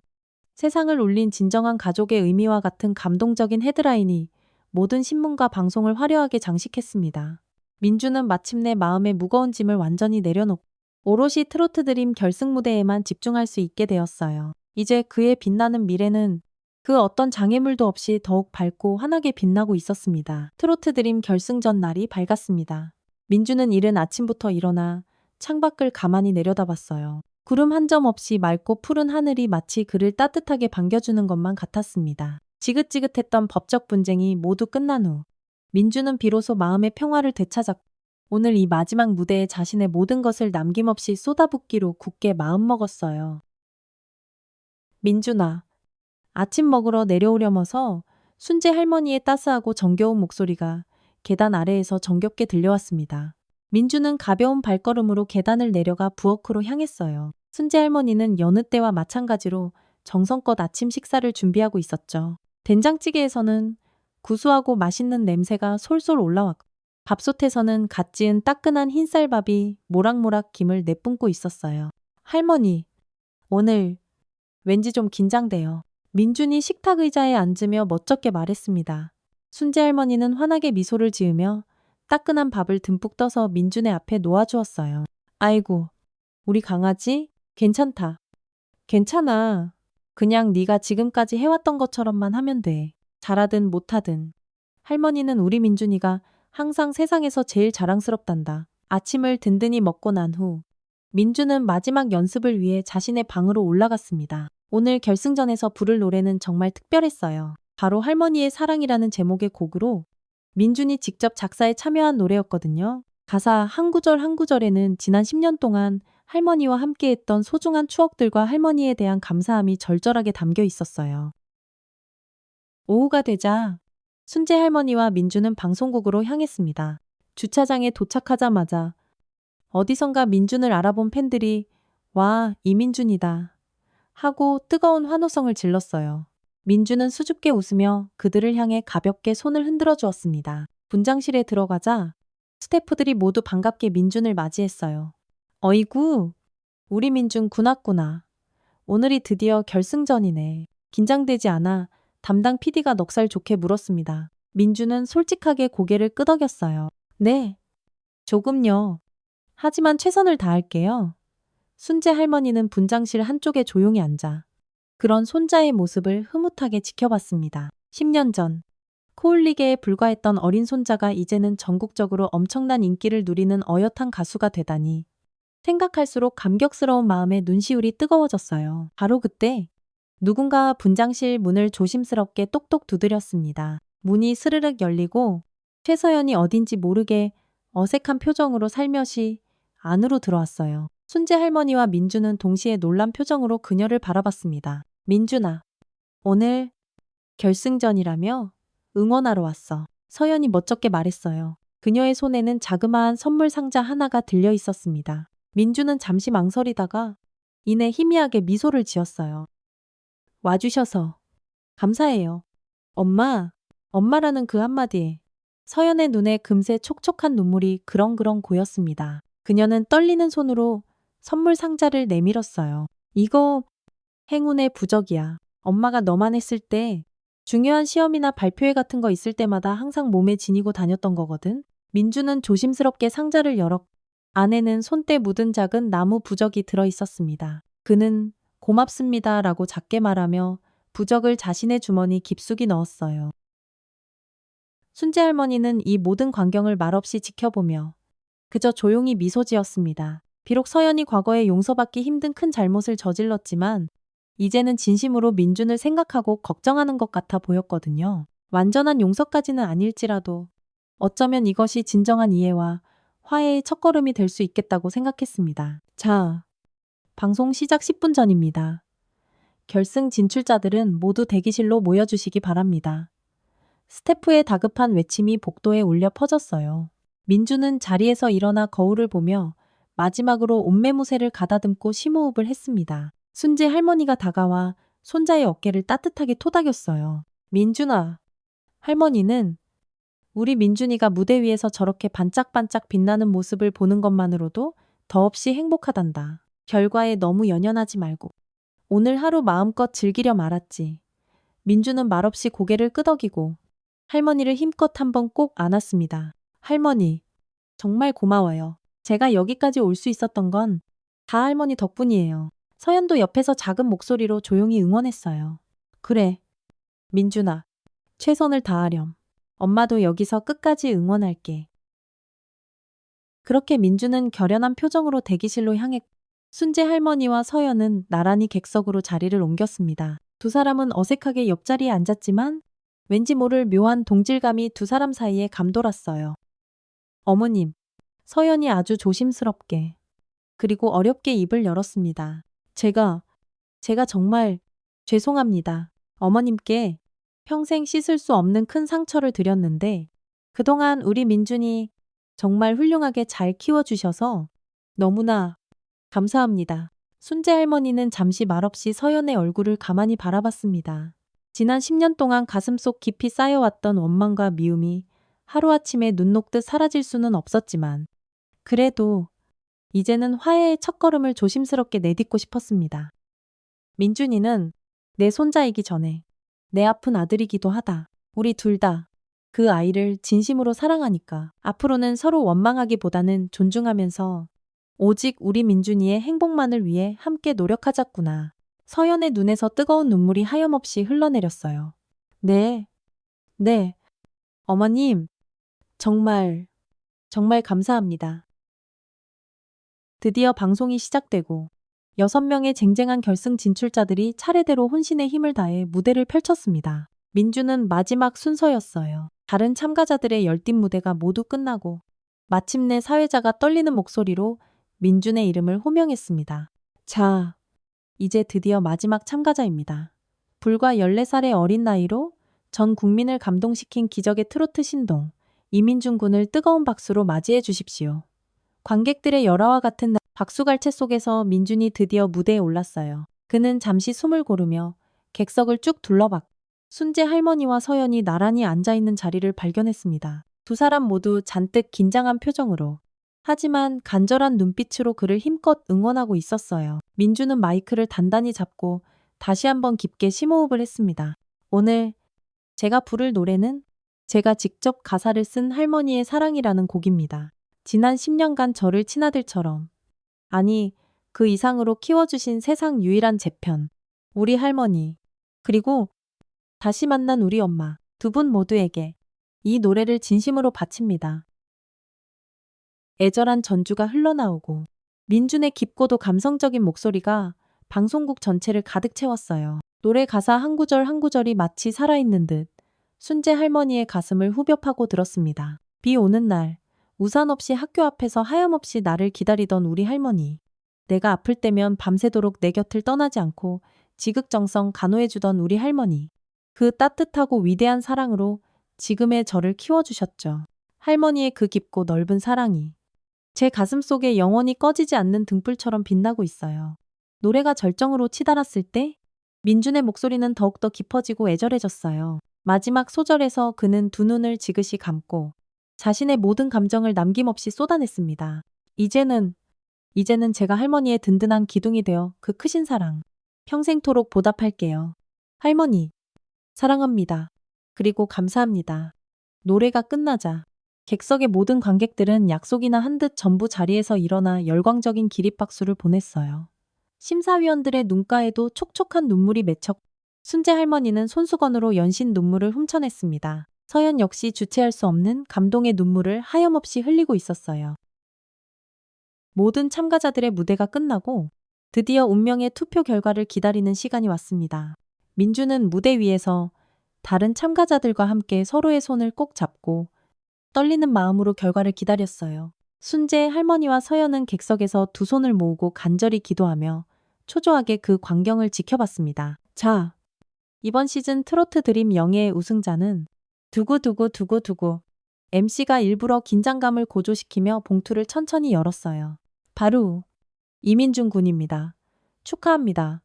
세상을 울린 진정한 가족의 의미와 같은 감동적인 헤드라인이 모든 신문과 방송을 화려하게 장식했습니다. 민주는 마침내 마음의 무거운 짐을 완전히 내려놓고 오롯이 트로트 드림 결승 무대에만 집중할 수 있게 되었어요. 이제 그의 빛나는 미래는 그 어떤 장애물도 없이 더욱 밝고 환하게 빛나고 있었습니다. 트로트 드림 결승전 날이 밝았습니다. 민주는 이른 아침부터 일어나 창밖을 가만히 내려다봤어요. 구름 한 점 없이 맑고 푸른 하늘이 마치 그를 따뜻하게 반겨주는 것만 같았습니다. 지긋지긋했던 법적 분쟁이 모두 끝난 후 민주는 비로소 마음의 평화를 되찾았고 오늘 이 마지막 무대에 자신의 모든 것을 남김없이 쏟아붓기로 굳게 마음먹었어요. 민준아, 아침 먹으러 내려오려면서 순재 할머니의 따스하고 정겨운 목소리가 계단 아래에서 정겹게 들려왔습니다. 민주는 가벼운 발걸음으로 계단을 내려가 부엌으로 향했어요. 순재 할머니는 여느 때와 마찬가지로 정성껏 아침 식사를 준비하고 있었죠. 된장찌개에서는 구수하고 맛있는 냄새가 솔솔 올라왔고 밥솥에서는 갓 지은 따끈한 흰쌀밥이 모락모락 김을 내뿜고 있었어요. 할머니, 오늘 왠지 좀 긴장돼요. 민준이 식탁 의자에 앉으며 멋쩍게 말했습니다. 순재 할머니는 환하게 미소를 지으며 따끈한 밥을 듬뿍 떠서 민준의 앞에 놓아주었어요. 아이고, 우리 강아지? 괜찮다. 괜찮아. 그냥 네가 지금까지 해왔던 것처럼만 하면 돼. 잘하든 못하든. 할머니는 우리 민준이가 항상 세상에서 제일 자랑스럽단다. 아침을 든든히 먹고 난 후 민준은 마지막 연습을 위해 자신의 방으로 올라갔습니다. 오늘 결승전에서 부를 노래는 정말 특별했어요. 바로 할머니의 사랑이라는 제목의 곡으로 민준이 직접 작사에 참여한 노래였거든요. 가사 한 구절 한 구절에는 지난 10년 동안 할머니와 함께했던 소중한 추억들과 할머니에 대한 감사함이 절절하게 담겨 있었어요. 오후가 되자 순재 할머니와 민준은 방송국으로 향했습니다. 주차장에 도착하자마자 어디선가 민준을 알아본 팬들이 와, 이민준이다 하고 뜨거운 환호성을 질렀어요. 민준은 수줍게 웃으며 그들을 향해 가볍게 손을 흔들어 주었습니다. 분장실에 들어가자 스태프들이 모두 반갑게 민준을 맞이했어요. 어이구, 우리 민준 군왔구나. 오늘이 드디어 결승전이네. 긴장되지 않아 담당 PD가 넉살 좋게 물었습니다. 민준은 솔직하게 고개를 끄덕였어요. 네, 조금요. 하지만 최선을 다할게요. 순재 할머니는 분장실 한쪽에 조용히 앉아 그런 손자의 모습을 흐뭇하게 지켜봤습니다. 10년 전 코올리게에 불과했던 어린 손자가 이제는 전국적으로 엄청난 인기를 누리는 어엿한 가수가 되다니 생각할수록 감격스러운 마음에 눈시울이 뜨거워졌어요. 바로 그때 누군가 분장실 문을 조심스럽게 똑똑 두드렸습니다. 문이 스르륵 열리고 최서연이 어딘지 모르게 어색한 표정으로 살며시 안으로 들어왔어요. 순재 할머니와 민주는 동시에 놀란 표정으로 그녀를 바라봤습니다. 민준아, 오늘 결승전이라며 응원하러 왔어. 서연이 멋쩍게 말했어요. 그녀의 손에는 자그마한 선물 상자 하나가 들려 있었습니다. 민주는 잠시 망설이다가 이내 희미하게 미소를 지었어요. 와주셔서 감사해요. 엄마, 엄마라는 그 한마디에 서연의 눈에 금세 촉촉한 눈물이 그렁그렁 고였습니다. 그녀는 떨리는 손으로 선물 상자를 내밀었어요. 이거 행운의 부적이야. 엄마가 너만 했을 때 중요한 시험이나 발표회 같은 거 있을 때마다 항상 몸에 지니고 다녔던 거거든. 민주는 조심스럽게 상자를 열었고 안에는 손때 묻은 작은 나무 부적이 들어 있었습니다. 그는 고맙습니다 라고 작게 말하며 부적을 자신의 주머니 깊숙이 넣었어요. 순재 할머니는 이 모든 광경을 말없이 지켜보며 그저 조용히 미소 지었습니다. 비록 서연이 과거에 용서받기 힘든 큰 잘못을 저질렀지만 이제는 진심으로 민준을 생각하고 걱정하는 것 같아 보였거든요. 완전한 용서까지는 아닐지라도 어쩌면 이것이 진정한 이해와 화해의 첫걸음이 될 수 있겠다고 생각했습니다. 자, 방송 시작 10분 전입니다. 결승 진출자들은 모두 대기실로 모여주시기 바랍니다. 스태프의 다급한 외침이 복도에 울려 퍼졌어요. 민주는 자리에서 일어나 거울을 보며 마지막으로 옷매무새를 가다듬고 심호흡을 했습니다. 순재 할머니가 다가와 손자의 어깨를 따뜻하게 토닥였어요. 민준아, 할머니는 우리 민준이가 무대 위에서 저렇게 반짝반짝 빛나는 모습을 보는 것만으로도 더없이 행복하단다. 결과에 너무 연연하지 말고 오늘 하루 마음껏 즐기려 말았지. 민주는 말없이 고개를 끄덕이고 할머니를 힘껏 한번 꼭 안았습니다. 할머니, 정말 고마워요. 제가 여기까지 올 수 있었던 건 다 할머니 덕분이에요. 서연도 옆에서 작은 목소리로 조용히 응원했어요. 그래, 민준아, 최선을 다하렴. 엄마도 여기서 끝까지 응원할게. 그렇게 민주는 결연한 표정으로 대기실로 향했고 순재 할머니와 서연은 나란히 객석으로 자리를 옮겼습니다. 두 사람은 어색하게 옆자리에 앉았지만 왠지 모를 묘한 동질감이 두 사람 사이에 감돌았어요. 어머님, 서연이 아주 조심스럽게 그리고 어렵게 입을 열었습니다. 제가 정말 죄송합니다. 어머님께 평생 씻을 수 없는 큰 상처를 드렸는데 그동안 우리 민준이 정말 훌륭하게 잘 키워주셔서 너무나 감사합니다. 순재 할머니는 잠시 말없이 서연의 얼굴을 가만히 바라봤습니다. 지난 10년 동안 가슴속 깊이 쌓여왔던 원망과 미움이 하루아침에 눈 녹듯 사라질 수는 없었지만 그래도 이제는 화해의 첫걸음을 조심스럽게 내딛고 싶었습니다. 민준이는 내 손자이기 전에 내 아픈 아들이기도 하다. 우리 둘 다 그 아이를 진심으로 사랑하니까 앞으로는 서로 원망하기보다는 존중하면서 오직 우리 민준이의 행복만을 위해 함께 노력하자꾸나. 서연의 눈에서 뜨거운 눈물이 하염없이 흘러내렸어요. 네, 어머님, 정말 감사합니다. 드디어 방송이 시작되고 6명의 쟁쟁한 결승 진출자들이 차례대로 혼신의 힘을 다해 무대를 펼쳤습니다. 민주는 마지막 순서였어요. 다른 참가자들의 열띤 무대가 모두 끝나고 마침내 사회자가 떨리는 목소리로 민준의 이름을 호명했습니다. 자, 이제 드디어 마지막 참가자입니다. 불과 14살의 어린 나이로 전 국민을 감동시킨 기적의 트로트 신동, 이민준 군을 뜨거운 박수로 맞이해 주십시오. 관객들의 열화와 같은 박수갈채 속에서 민준이 드디어 무대에 올랐어요. 그는 잠시 숨을 고르며 객석을 쭉 둘러봤고 순재 할머니와 서연이 나란히 앉아있는 자리를 발견했습니다. 두 사람 모두 잔뜩 긴장한 표정으로 하지만 간절한 눈빛으로 그를 힘껏 응원하고 있었어요. 민주는 마이크를 단단히 잡고 다시 한번 깊게 심호흡을 했습니다. 오늘 제가 부를 노래는 제가 직접 가사를 쓴 할머니의 사랑이라는 곡입니다. 지난 10년간 저를 친아들처럼, 아니 그 이상으로 키워주신 세상 유일한 제 편, 우리 할머니, 그리고 다시 만난 우리 엄마, 두 분 모두에게 이 노래를 진심으로 바칩니다. 애절한 전주가 흘러나오고 민준의 깊고도 감성적인 목소리가 방송국 전체를 가득 채웠어요. 노래 가사 한 구절 한 구절이 마치 살아있는 듯 순재 할머니의 가슴을 후벼 파고 들었습니다. 비 오는 날, 우산 없이 학교 앞에서 하염없이 나를 기다리던 우리 할머니. 내가 아플 때면 밤새도록 내 곁을 떠나지 않고 지극정성 간호해주던 우리 할머니. 그 따뜻하고 위대한 사랑으로 지금의 저를 키워주셨죠. 할머니의 그 깊고 넓은 사랑이 제 가슴 속에 영원히 꺼지지 않는 등불처럼 빛나고 있어요. 노래가 절정으로 치달았을 때 민준의 목소리는 더욱더 깊어지고 애절해졌어요. 마지막 소절에서 그는 두 눈을 지그시 감고 자신의 모든 감정을 남김없이 쏟아냈습니다. 이제는 제가 할머니의 든든한 기둥이 되어 그 크신 사랑 평생토록 보답할게요. 할머니, 사랑합니다. 그리고 감사합니다. 노래가 끝나자 객석의 모든 관객들은 약속이나 한 듯 전부 자리에서 일어나 열광적인 기립박수를 보냈어요. 심사위원들의 눈가에도 촉촉한 눈물이 맺혔고 순재 할머니는 손수건으로 연신 눈물을 훔쳐냈습니다. 서연 역시 주체할 수 없는 감동의 눈물을 하염없이 흘리고 있었어요. 모든 참가자들의 무대가 끝나고 드디어 운명의 투표 결과를 기다리는 시간이 왔습니다. 민주는 무대 위에서 다른 참가자들과 함께 서로의 손을 꼭 잡고 떨리는 마음으로 결과를 기다렸어요. 순재 할머니와 서연은 객석에서 두 손을 모으고 간절히 기도하며 초조하게 그 광경을 지켜봤습니다. 자, 이번 시즌 트로트 드림 영예의 우승자는 두구두구두구두구. MC가 일부러 긴장감을 고조시키며 봉투를 천천히 열었어요. 바로 이민중 군입니다. 축하합니다.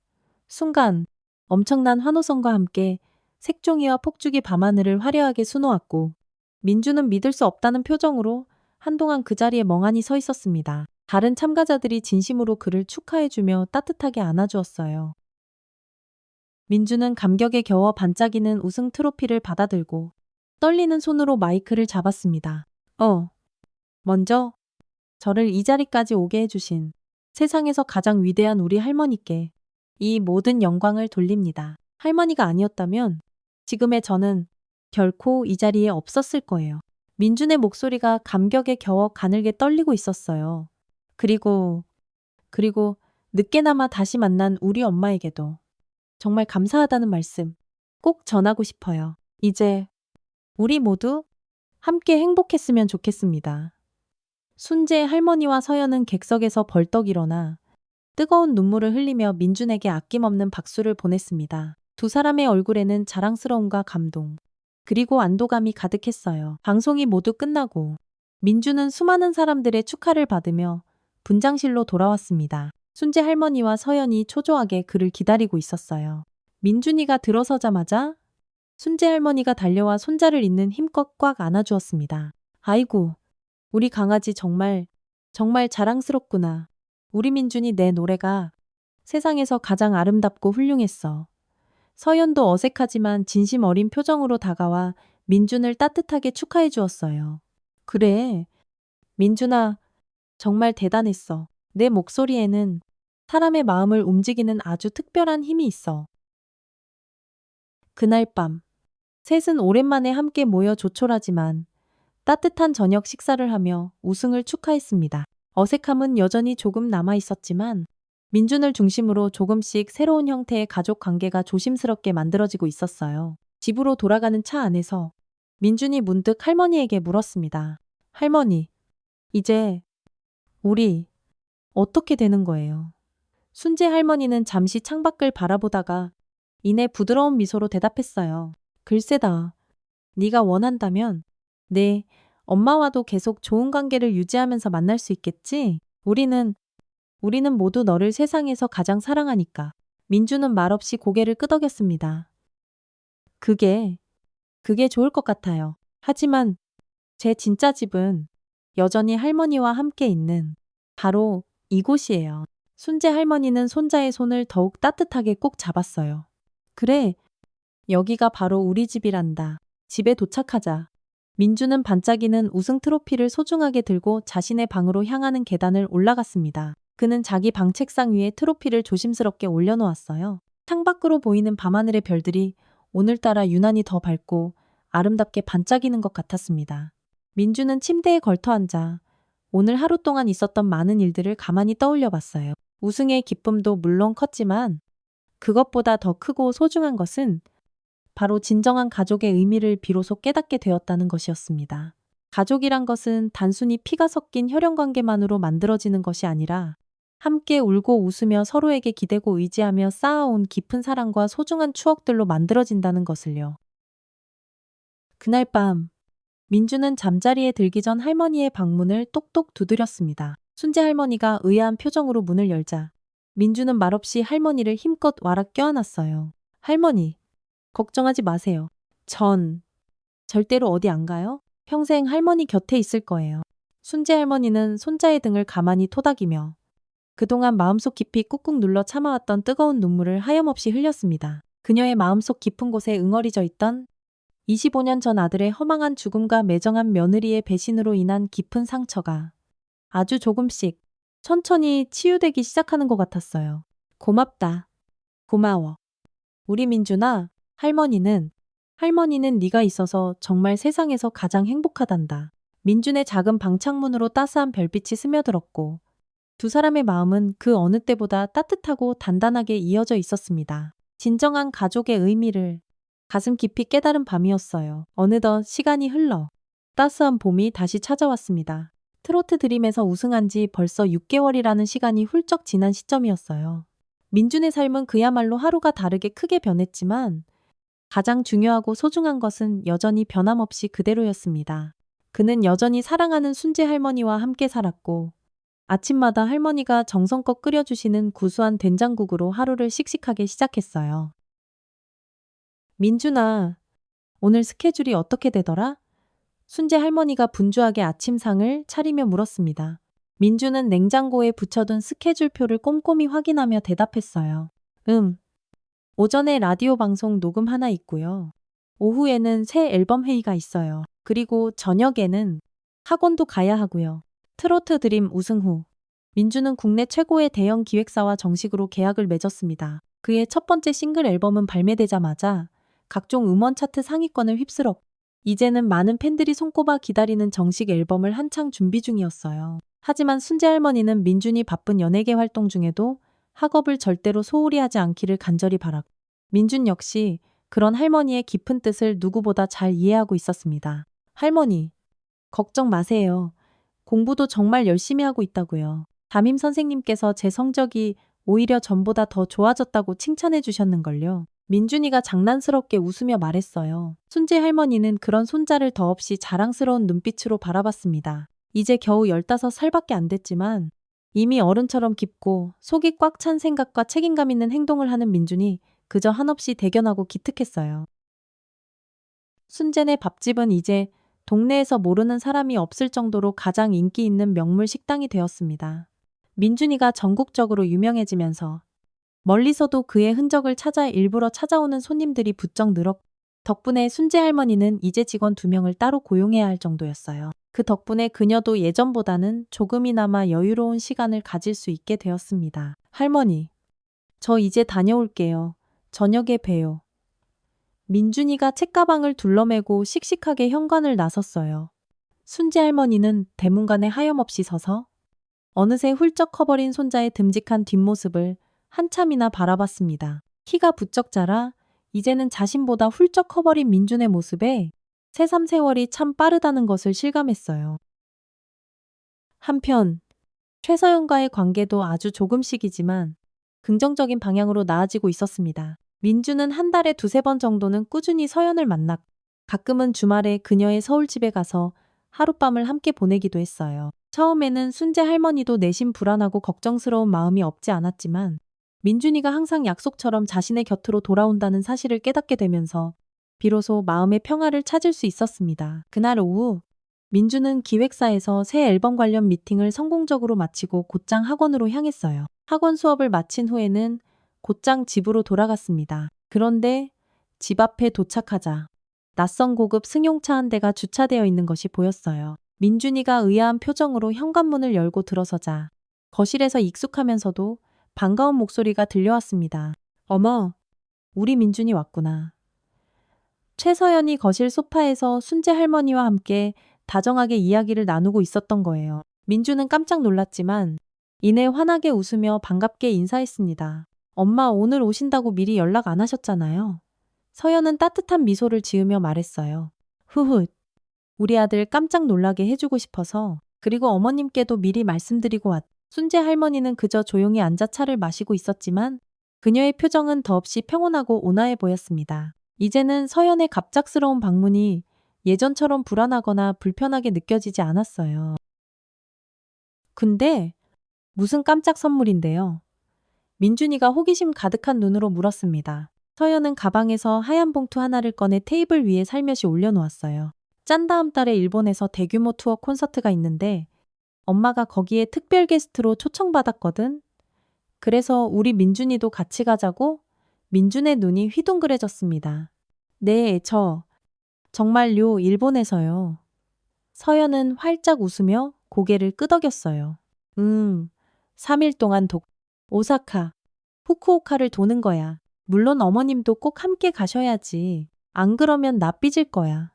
순간 엄청난 환호성과 함께 색종이와 폭죽이 밤하늘을 화려하게 수놓았고 민주는 믿을 수 없다는 표정으로 한동안 그 자리에 멍하니 서 있었습니다. 다른 참가자들이 진심으로 그를 축하해주며 따뜻하게 안아주었어요. 민주는 감격에 겨워 반짝이는 우승 트로피를 받아들고 떨리는 손으로 마이크를 잡았습니다. 먼저 저를 이 자리까지 오게 해주신 세상에서 가장 위대한 우리 할머니께 이 모든 영광을 돌립니다. 할머니가 아니었다면 지금의 저는 결코 이 자리에 없었을 거예요. 민준의 목소리가 감격에 겨워 가늘게 떨리고 있었어요. 그리고 늦게나마 다시 만난 우리 엄마에게도 정말 감사하다는 말씀 꼭 전하고 싶어요. 이제 우리 모두 함께 행복했으면 좋겠습니다. 순재 할머니와 서연은 객석에서 벌떡 일어나 뜨거운 눈물을 흘리며 민준에게 아낌없는 박수를 보냈습니다. 두 사람의 얼굴에는 자랑스러움과 감동, 그리고 안도감이 가득했어요. 방송이 모두 끝나고 민준은 수많은 사람들의 축하를 받으며 분장실로 돌아왔습니다. 순재 할머니와 서연이 초조하게 그를 기다리고 있었어요. 민준이가 들어서자마자 순재 할머니가 달려와 손자를 있는 힘껏 꽉 안아주었습니다. 아이고, 우리 강아지 정말 자랑스럽구나. 우리 민준이 내 노래가 세상에서 가장 아름답고 훌륭했어. 서연도 어색하지만 진심 어린 표정으로 다가와 민준을 따뜻하게 축하해 주었어요. 그래, 민준아, 정말 대단했어. 내 목소리에는 사람의 마음을 움직이는 아주 특별한 힘이 있어. 그날 밤, 셋은 오랜만에 함께 모여 조촐하지만 따뜻한 저녁 식사를 하며 우승을 축하했습니다. 어색함은 여전히 조금 남아 있었지만 민준을 중심으로 조금씩 새로운 형태의 가족 관계가 조심스럽게 만들어지고 있었어요. 집으로 돌아가는 차 안에서 민준이 문득 할머니에게 물었습니다. 할머니, 이제 우리 어떻게 되는 거예요? 순재 할머니는 잠시 창밖을 바라보다가 이내 부드러운 미소로 대답했어요. 글쎄다. 네가 원한다면 네, 엄마와도 계속 좋은 관계를 유지하면서 만날 수 있겠지? 우리는 모두 너를 세상에서 가장 사랑하니까. 민주는 말없이 고개를 끄덕였습니다. 그게 좋을 것 같아요. 하지만 제 진짜 집은 여전히 할머니와 함께 있는 바로 이곳이에요. 순재 할머니는 손자의 손을 더욱 따뜻하게 꼭 잡았어요. 그래, 여기가 바로 우리 집이란다. 집에 도착하자 민주는 반짝이는 우승 트로피를 소중하게 들고 자신의 방으로 향하는 계단을 올라갔습니다. 그는 자기 방 책상 위에 트로피를 조심스럽게 올려놓았어요. 창밖으로 보이는 밤하늘의 별들이 오늘따라 유난히 더 밝고 아름답게 반짝이는 것 같았습니다. 민주는 침대에 걸터앉아 오늘 하루 동안 있었던 많은 일들을 가만히 떠올려 봤어요. 우승의 기쁨도 물론 컸지만 그것보다 더 크고 소중한 것은 바로 진정한 가족의 의미를 비로소 깨닫게 되었다는 것이었습니다. 가족이란 것은 단순히 피가 섞인 혈연 관계만으로 만들어지는 것이 아니라 함께 울고 웃으며 서로에게 기대고 의지하며 쌓아온 깊은 사랑과 소중한 추억들로 만들어진다는 것을요. 그날 밤 민주는 잠자리에 들기 전 할머니의 방문을 똑똑 두드렸습니다. 순재 할머니가 의아한 표정으로 문을 열자 민주는 말없이 할머니를 힘껏 와락 껴안았어요. 할머니, 걱정하지 마세요. 전 절대로 어디 안 가요. 평생 할머니 곁에 있을 거예요. 순재 할머니는 손자의 등을 가만히 토닥이며 그동안 마음속 깊이 꾹꾹 눌러 참아왔던 뜨거운 눈물을 하염없이 흘렸습니다. 그녀의 마음속 깊은 곳에 응어리져 있던 25년 전 아들의 허망한 죽음과 매정한 며느리의 배신으로 인한 깊은 상처가 아주 조금씩 천천히 치유되기 시작하는 것 같았어요. 고맙다. 고마워. 우리 민준아, 할머니는 네가 있어서 정말 세상에서 가장 행복하단다. 민준의 작은 방창문으로 따스한 별빛이 스며들었고 두 사람의 마음은 그 어느 때보다 따뜻하고 단단하게 이어져 있었습니다. 진정한 가족의 의미를 가슴 깊이 깨달은 밤이었어요. 어느덧 시간이 흘러 따스한 봄이 다시 찾아왔습니다. 트로트 드림에서 우승한 지 벌써 6개월이라는 시간이 훌쩍 지난 시점이었어요. 민준의 삶은 그야말로 하루가 다르게 크게 변했지만 가장 중요하고 소중한 것은 여전히 변함없이 그대로였습니다. 그는 여전히 사랑하는 순재 할머니와 함께 살았고 아침마다 할머니가 정성껏 끓여주시는 구수한 된장국으로 하루를 씩씩하게 시작했어요. 민준아, 오늘 스케줄이 어떻게 되더라? 순재 할머니가 분주하게 아침상을 차리며 물었습니다. 민준은 냉장고에 붙여둔 스케줄표를 꼼꼼히 확인하며 대답했어요. 오전에 라디오 방송 녹음 하나 있고요. 오후에는 새 앨범 회의가 있어요. 그리고 저녁에는 학원도 가야 하고요. 트로트 드림 우승 후 민주는 국내 최고의 대형 기획사와 정식으로 계약을 맺었습니다. 그의 첫 번째 싱글 앨범은 발매되자마자 각종 음원 차트 상위권을 휩쓸었고 이제는 많은 팬들이 손꼽아 기다리는 정식 앨범을 한창 준비 중이었어요. 하지만 순재 할머니는 민준이 바쁜 연예계 활동 중에도 학업을 절대로 소홀히 하지 않기를 간절히 바랐고 민준 역시 그런 할머니의 깊은 뜻을 누구보다 잘 이해하고 있었습니다. 할머니, 걱정 마세요. 공부도 정말 열심히 하고 있다고요. 담임 선생님께서 제 성적이 오히려 전보다 더 좋아졌다고 칭찬해 주셨는걸요. 민준이가 장난스럽게 웃으며 말했어요. 순재 할머니는 그런 손자를 더없이 자랑스러운 눈빛으로 바라봤습니다. 이제 겨우 15살밖에 안 됐지만 이미 어른처럼 깊고 속이 꽉 찬 생각과 책임감 있는 행동을 하는 민준이 그저 한없이 대견하고 기특했어요. 순재네 밥집은 이제 동네에서 모르는 사람이 없을 정도로 가장 인기 있는 명물 식당이 되었습니다. 민준이가 전국적으로 유명해지면서 멀리서도 그의 흔적을 찾아 일부러 찾아오는 손님들이 부쩍 늘었고 덕분에 순재 할머니는 이제 직원 2명을 따로 고용해야 할 정도였어요. 그 덕분에 그녀도 예전보다는 조금이나마 여유로운 시간을 가질 수 있게 되었습니다. 할머니, 저 이제 다녀올게요. 저녁에 봬요. 민준이가 책가방을 둘러매고 씩씩하게 현관을 나섰어요. 순재 할머니는 대문간에 하염없이 서서 어느새 훌쩍 커버린 손자의 듬직한 뒷모습을 한참이나 바라봤습니다. 키가 부쩍 자라 이제는 자신보다 훌쩍 커버린 민준의 모습에 새삼 세월이 참 빠르다는 것을 실감했어요. 한편 최서연과의 관계도 아주 조금씩이지만 긍정적인 방향으로 나아지고 있었습니다. 민주는 한 달에 2~3번 정도는 꾸준히 서연을 만났고 가끔은 주말에 그녀의 서울집에 가서 하룻밤을 함께 보내기도 했어요. 처음에는 순재 할머니도 내심 불안하고 걱정스러운 마음이 없지 않았지만 민준이가 항상 약속처럼 자신의 곁으로 돌아온다는 사실을 깨닫게 되면서 비로소 마음의 평화를 찾을 수 있었습니다. 그날 오후 민주는 기획사에서 새 앨범 관련 미팅을 성공적으로 마치고 곧장 학원으로 향했어요. 학원 수업을 마친 후에는 곧장 집으로 돌아갔습니다. 그런데 집 앞에 도착하자 낯선 고급 승용차 한 대가 주차되어 있는 것이 보였어요. 민준이가 의아한 표정으로 현관문을 열고 들어서자 거실에서 익숙하면서도 반가운 목소리가 들려왔습니다. 어머, 우리 민준이 왔구나. 최서연이 거실 소파에서 순재 할머니와 함께 다정하게 이야기를 나누고 있었던 거예요. 민주는 깜짝 놀랐지만 이내 환하게 웃으며 반갑게 인사했습니다. 엄마 오늘 오신다고 미리 연락 안 하셨잖아요. 서연은 따뜻한 미소를 지으며 말했어요. 후훗. 우리 아들 깜짝 놀라게 해주고 싶어서 그리고 어머님께도 미리 말씀드리고 왔. 순재 할머니는 그저 조용히 앉아 차를 마시고 있었지만 그녀의 표정은 더없이 평온하고 온화해 보였습니다. 이제는 서연의 갑작스러운 방문이 예전처럼 불안하거나 불편하게 느껴지지 않았어요. 근데 무슨 깜짝 선물인데요? 민준이가 호기심 가득한 눈으로 물었습니다. 서연은 가방에서 하얀 봉투 하나를 꺼내 테이블 위에 살며시 올려놓았어요. 짠 다음 달에 일본에서 대규모 투어 콘서트가 있는데 엄마가 거기에 특별 게스트로 초청받았거든. 그래서 우리 민준이도 같이 가자고? 민준의 눈이 휘둥그레졌습니다. 네, 정말요, 일본에서요. 서연은 활짝 웃으며 고개를 끄덕였어요. 3일 동안 오사카, 후쿠오카를 도는 거야. 물론 어머님도 꼭 함께 가셔야지. 안 그러면 나 삐질 거야.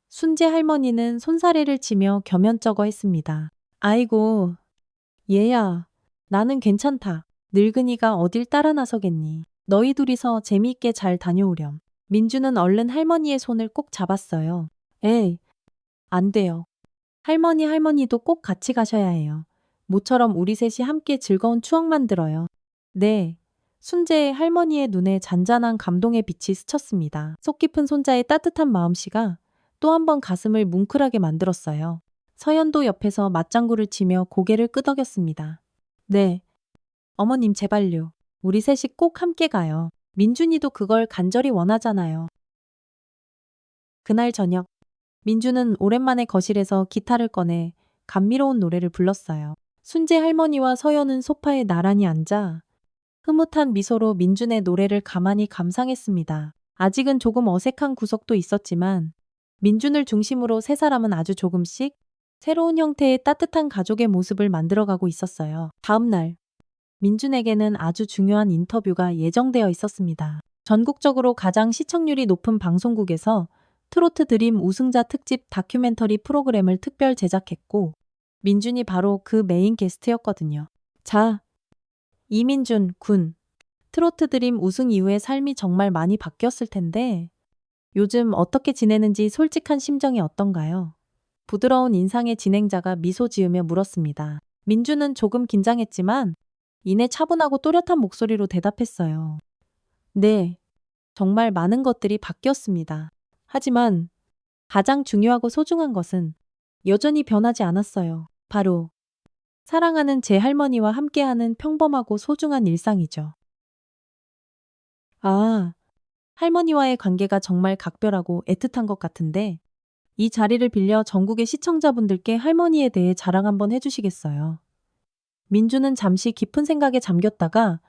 순재 할머니는 손사래를 치며 겸연쩍어 했습니다. 아이고, 얘야, 나는 괜찮다. 늙은이가 어딜 따라 나서겠니. 너희 둘이서 재미있게 잘 다녀오렴. 민주는 얼른 할머니의 손을 꼭 잡았어요. 에이, 안 돼요. 할머니도 꼭 같이 가셔야 해요. 모처럼 우리 셋이 함께 즐거운 추억 만들어요. 네. 순재의 할머니의 눈에 잔잔한 감동의 빛이 스쳤습니다. 속 깊은 손자의 따뜻한 마음씨가 또 한 번 가슴을 뭉클하게 만들었어요. 서연도 옆에서 맞장구를 치며 고개를 끄덕였습니다. 네. 어머님 제발요. 우리 셋이 꼭 함께 가요. 민준이도 그걸 간절히 원하잖아요. 그날 저녁, 민주는 오랜만에 거실에서 기타를 꺼내 감미로운 노래를 불렀어요. 순재 할머니와 서연은 소파에 나란히 앉아 흐뭇한 미소로 민준의 노래를 가만히 감상했습니다. 아직은 조금 어색한 구석도 있었지만 민준을 중심으로 세 사람은 아주 조금씩 새로운 형태의 따뜻한 가족의 모습을 만들어가고 있었어요. 다음 날, 민준에게는 아주 중요한 인터뷰가 예정되어 있었습니다. 전국적으로 가장 시청률이 높은 방송국에서 트로트 드림 우승자 특집 다큐멘터리 프로그램을 특별 제작했고 민준이 바로 그 메인 게스트였거든요. 자, 이민준 군. 트로트 드림 우승 이후의 삶이 정말 많이 바뀌었을 텐데 요즘 어떻게 지내는지 솔직한 심정이 어떤가요? 부드러운 인상의 진행자가 미소 지으며 물었습니다. 민준은 조금 긴장했지만 이내 차분하고 또렷한 목소리로 대답했어요. 네, 정말 많은 것들이 바뀌었습니다. 하지만 가장 중요하고 소중한 것은 여전히 변하지 않았어요. 바로 사랑하는 제 할머니와 함께하는 평범하고 소중한 일상이죠. 아, 할머니와의 관계가 정말 각별하고 애틋한 것 같은데 이 자리를 빌려 전국의 시청자분들께 할머니에 대해 자랑 한번 해주시겠어요? 민주는 잠시 깊은 생각에 잠겼다가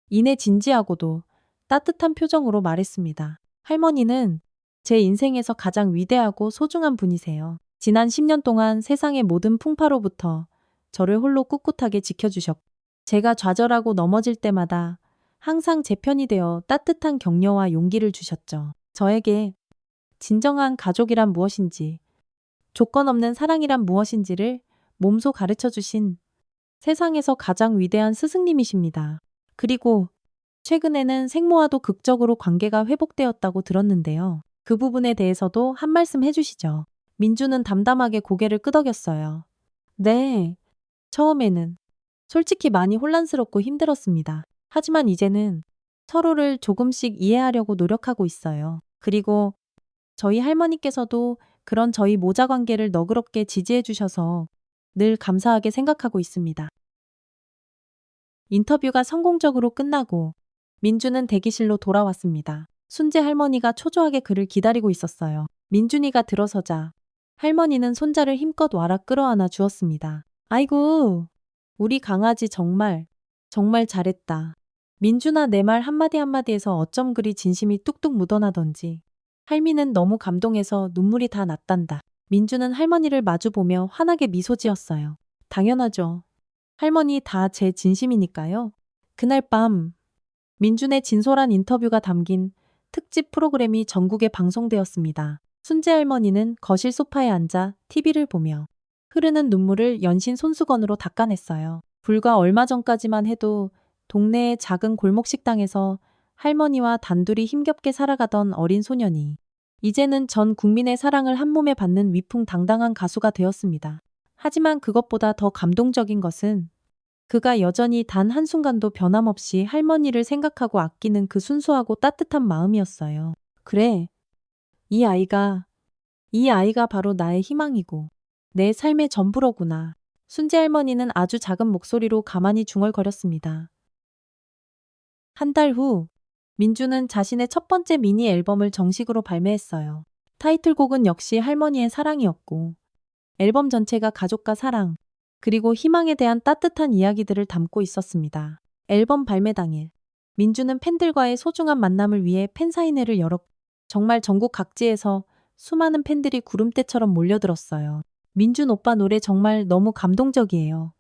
이내 진지하고도 따뜻한 표정으로 말했습니다. 할머니는 제 인생에서 가장 위대하고 소중한 분이세요. 지난 10년 동안 세상의 모든 풍파로부터 저를 홀로 꿋꿋하게 지켜주셨고 제가 좌절하고 넘어질 때마다 항상 제 편이 되어 따뜻한 격려와 용기를 주셨죠. 저에게 진정한 가족이란 무엇인지, 조건 없는 사랑이란 무엇인지를 몸소 가르쳐 주신 세상에서 가장 위대한 스승님이십니다. 그리고 최근에는 생모와도 극적으로 관계가 회복되었다고 들었는데요. 그 부분에 대해서도 한 말씀 해주시죠. 민주는 담담하게 고개를 끄덕였어요. 네, 처음에는 솔직히 많이 혼란스럽고 힘들었습니다. 하지만 이제는 서로를 조금씩 이해하려고 노력하고 있어요. 그리고 저희 할머니께서도 그런 저희 모자 관계를 너그럽게 지지해 주셔서 늘 감사하게 생각하고 있습니다. 인터뷰가 성공적으로 끝나고 민주는 대기실로 돌아왔습니다. 순재 할머니가 초조하게 그를 기다리고 있었어요. 민준이가 들어서자 할머니는 손자를 힘껏 와라 끌어안아 주었습니다. 아이고, 우리 강아지 정말 잘했다. 민준아 내 말 한마디 한마디에서 어쩜 그리 진심이 뚝뚝 묻어나던지. 할미는 너무 감동해서 눈물이 다 났단다. 민주는 할머니를 마주보며 환하게 미소 지었어요. 당연하죠. 할머니 다 제 진심이니까요. 그날 밤 민준의 진솔한 인터뷰가 담긴 특집 프로그램이 전국에 방송되었습니다. 순재 할머니는 거실 소파에 앉아 TV를 보며 흐르는 눈물을 연신 손수건으로 닦아냈어요. 불과 얼마 전까지만 해도 동네의 작은 골목 식당에서 할머니와 단둘이 힘겹게 살아가던 어린 소년이 이제는 전 국민의 사랑을 한몸에 받는 위풍당당한 가수가 되었습니다. 하지만 그것보다 더 감동적인 것은 그가 여전히 단 한순간도 변함없이 할머니를 생각하고 아끼는 그 순수하고 따뜻한 마음이었어요. 그래, 이 아이가, 이 아이가 바로 나의 희망이고 내 삶의 전부로구나. 순재 할머니는 아주 작은 목소리로 가만히 중얼거렸습니다. 한 달 후, 민주는 자신의 첫 번째 미니 앨범을 정식으로 발매했어요. 타이틀곡은 역시 할머니의 사랑이었고, 앨범 전체가 가족과 사랑, 그리고 희망에 대한 따뜻한 이야기들을 담고 있었습니다. 앨범 발매 당일, 민주는 팬들과의 소중한 만남을 위해 팬사인회를 열었고, 정말 전국 각지에서 수많은 팬들이 구름대처럼 몰려들었어요. 민준 오빠 노래 정말 너무 감동적이에요.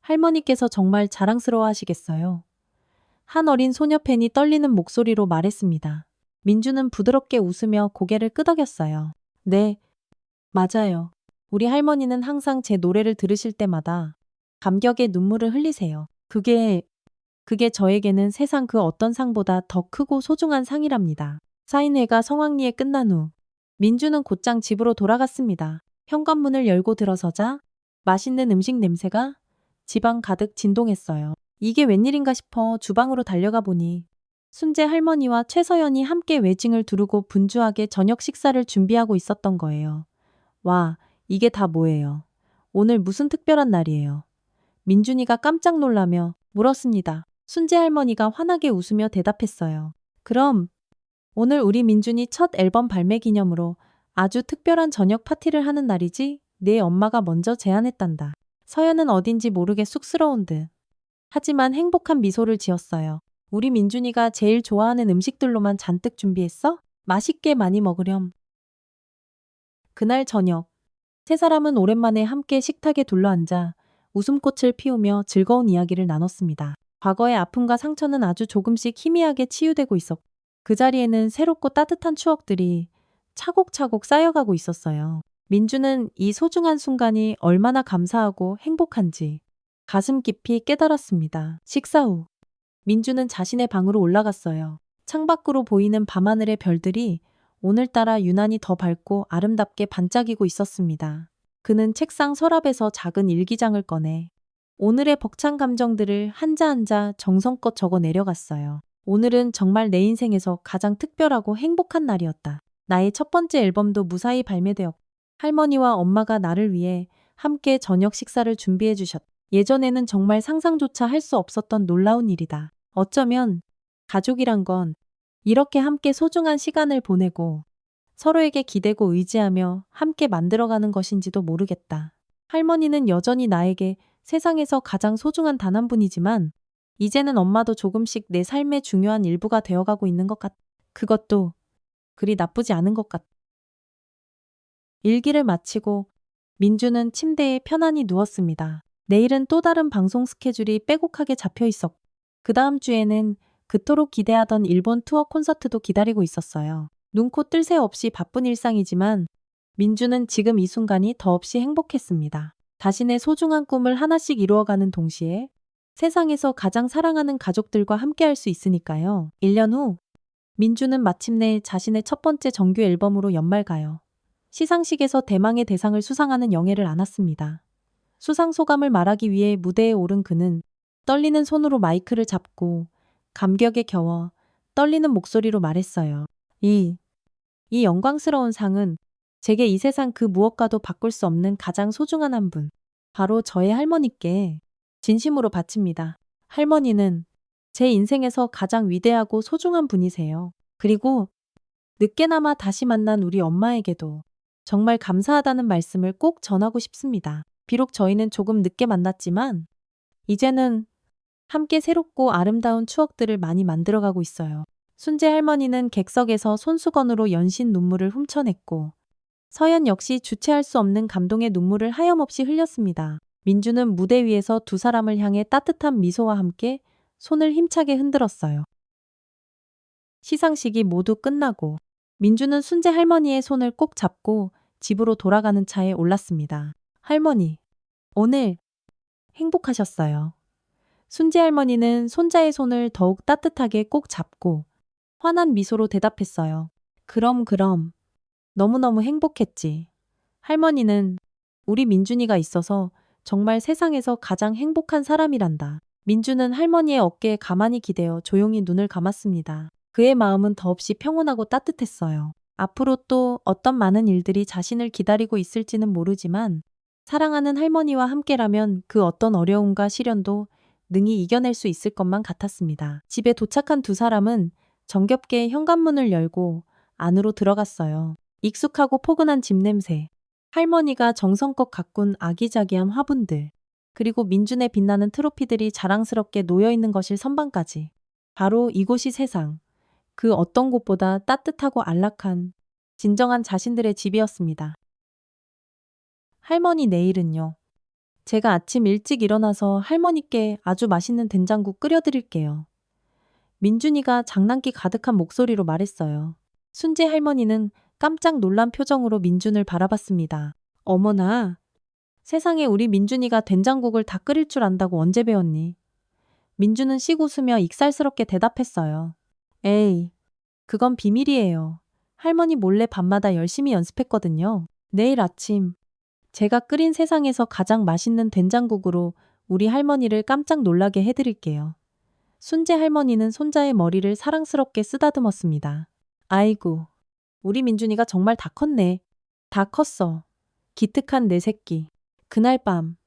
할머니께서 정말 자랑스러워 하시겠어요. 한 어린 소녀 팬이 떨리는 목소리로 말했습니다. 민주는 부드럽게 웃으며 고개를 끄덕였어요. 네, 맞아요. 우리 할머니는 항상 제 노래를 들으실 때마다 감격의 눈물을 흘리세요. 그게 저에게는 세상 그 어떤 상보다 더 크고 소중한 상이랍니다. 사인회가 성황리에 끝난 후 민주는 곧장 집으로 돌아갔습니다. 현관문을 열고 들어서자 맛있는 음식 냄새가 집안 가득 진동했어요. 이게 웬일인가 싶어 주방으로 달려가 보니 순재 할머니와 최서연이 함께 외징을 두르고 분주하게 저녁 식사를 준비하고 있었던 거예요. 와, 이게 다 뭐예요? 오늘 무슨 특별한 날이에요? 민준이가 깜짝 놀라며 물었습니다. 순재 할머니가 환하게 웃으며 대답했어요. 그럼 오늘 우리 민준이 첫 앨범 발매 기념으로 아주 특별한 저녁 파티를 하는 날이지? 내 엄마가 먼저 제안했단다. 서연은 어딘지 모르게 쑥스러운 듯. 하지만 행복한 미소를 지었어요. 우리 민준이가 제일 좋아하는 음식들로만 잔뜩 준비했어? 맛있게 많이 먹으렴. 그날 저녁, 세 사람은 오랜만에 함께 식탁에 둘러앉아 웃음꽃을 피우며 즐거운 이야기를 나눴습니다. 과거의 아픔과 상처는 아주 조금씩 희미하게 치유되고 있었고, 그 자리에는 새롭고 따뜻한 추억들이 차곡차곡 쌓여가고 있었어요. 민주는 이 소중한 순간이 얼마나 감사하고 행복한지 가슴 깊이 깨달았습니다. 식사 후, 민주는 자신의 방으로 올라갔어요. 창밖으로 보이는 밤하늘의 별들이 오늘따라 유난히 더 밝고 아름답게 반짝이고 있었습니다. 그는 책상 서랍에서 작은 일기장을 꺼내 오늘의 벅찬 감정들을 한자 한자 정성껏 적어 내려갔어요. 오늘은 정말 내 인생에서 가장 특별하고 행복한 날이었다. 나의 첫 번째 앨범도 무사히 발매되었고, 할머니와 엄마가 나를 위해 함께 저녁 식사를 준비해 주셨다. 예전에는 정말 상상조차 할 수 없었던 놀라운 일이다. 어쩌면 가족이란 건 이렇게 함께 소중한 시간을 보내고 서로에게 기대고 의지하며 함께 만들어가는 것인지도 모르겠다. 할머니는 여전히 나에게 세상에서 가장 소중한 단 한 분이지만 이제는 엄마도 조금씩 내 삶의 중요한 일부가 되어가고 있는 것 같다. 그것도 그리 나쁘지 않은 것 같다. 일기를 마치고 민주는 침대에 편안히 누웠습니다. 내일은 또 다른 방송 스케줄이 빼곡하게 잡혀 있었고, 그 다음 주에는 그토록 기대하던 일본 투어 콘서트도 기다리고 있었어요. 눈코 뜰 새 없이 바쁜 일상이지만 민주는 지금 이 순간이 더없이 행복했습니다. 자신의 소중한 꿈을 하나씩 이루어가는 동시에 세상에서 가장 사랑하는 가족들과 함께할 수 있으니까요. 1년 후 민주는 마침내 자신의 첫 번째 정규 앨범으로 연말가요 시상식에서 대망의 대상을 수상하는 영예를 안았습니다. 수상 소감을 말하기 위해 무대에 오른 그는 떨리는 손으로 마이크를 잡고 감격에 겨워 떨리는 목소리로 말했어요. 이 영광스러운 상은 제게 이 세상 그 무엇과도 바꿀 수 없는 가장 소중한 한 분, 바로 저의 할머니께 진심으로 바칩니다. 할머니는 제 인생에서 가장 위대하고 소중한 분이세요. 그리고 늦게나마 다시 만난 우리 엄마에게도 정말 감사하다는 말씀을 꼭 전하고 싶습니다. 비록 저희는 조금 늦게 만났지만 이제는 함께 새롭고 아름다운 추억들을 많이 만들어가고 있어요. 순재 할머니는 객석에서 손수건으로 연신 눈물을 훔쳐냈고 서연 역시 주체할 수 없는 감동의 눈물을 하염없이 흘렸습니다. 민주는 무대 위에서 두 사람을 향해 따뜻한 미소와 함께 손을 힘차게 흔들었어요. 시상식이 모두 끝나고 민주는 순재 할머니의 손을 꼭 잡고 집으로 돌아가는 차에 올랐습니다. 할머니, 오늘 행복하셨어요. 순재 할머니는 손자의 손을 더욱 따뜻하게 꼭 잡고 환한 미소로 대답했어요. 그럼. 너무너무 행복했지. 할머니는 우리 민준이가 있어서 정말 세상에서 가장 행복한 사람이란다. 민준은 할머니의 어깨에 가만히 기대어 조용히 눈을 감았습니다. 그의 마음은 더없이 평온하고 따뜻했어요. 앞으로 또 어떤 많은 일들이 자신을 기다리고 있을지는 모르지만 사랑하는 할머니와 함께라면 그 어떤 어려움과 시련도 능히 이겨낼 수 있을 것만 같았습니다. 집에 도착한 두 사람은 정겹게 현관문을 열고 안으로 들어갔어요. 익숙하고 포근한 집 냄새, 할머니가 정성껏 가꾼 아기자기한 화분들, 그리고 민준의 빛나는 트로피들이 자랑스럽게 놓여있는 것일 선반까지. 바로 이곳이 세상, 그 어떤 곳보다 따뜻하고 안락한, 진정한 자신들의 집이었습니다. 할머니 내일은요. 제가 아침 일찍 일어나서 할머니께 아주 맛있는 된장국 끓여드릴게요. 민준이가 장난기 가득한 목소리로 말했어요. 순재 할머니는 깜짝 놀란 표정으로 민준을 바라봤습니다. 어머나, 세상에 우리 민준이가 된장국을 다 끓일 줄 안다고 언제 배웠니? 민준은 씩 웃으며 익살스럽게 대답했어요. 에이, 그건 비밀이에요. 할머니 몰래 밤마다 열심히 연습했거든요. 내일 아침 제가 끓인 세상에서 가장 맛있는 된장국으로 우리 할머니를 깜짝 놀라게 해드릴게요. 순재 할머니는 손자의 머리를 사랑스럽게 쓰다듬었습니다. 아이고, 우리 민준이가 정말 다 컸네. 다 컸어. 기특한 내 새끼. 그날 밤,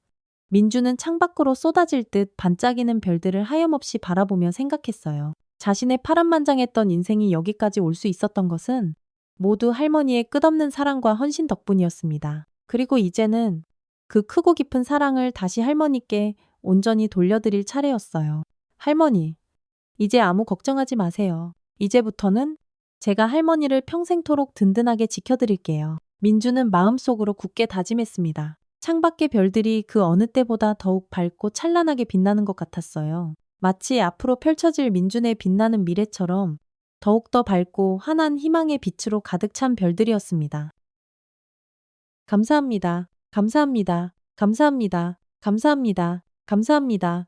민준은 창밖으로 쏟아질 듯 반짝이는 별들을 하염없이 바라보며 생각했어요. 자신의 파란만장했던 인생이 여기까지 올 수 있었던 것은 모두 할머니의 끝없는 사랑과 헌신 덕분이었습니다. 그리고 이제는 그 크고 깊은 사랑을 다시 할머니께 온전히 돌려드릴 차례였어요. 할머니, 이제 아무 걱정하지 마세요. 이제부터는 제가 할머니를 평생토록 든든하게 지켜드릴게요. 민주는 마음속으로 굳게 다짐했습니다. 창밖의 별들이 그 어느 때보다 더욱 밝고 찬란하게 빛나는 것 같았어요. 마치 앞으로 펼쳐질 민준의 빛나는 미래처럼 더욱더 밝고 환한 희망의 빛으로 가득 찬 별들이었습니다. 감사합니다. 감사합니다. 감사합니다. 감사합니다. 감사합니다.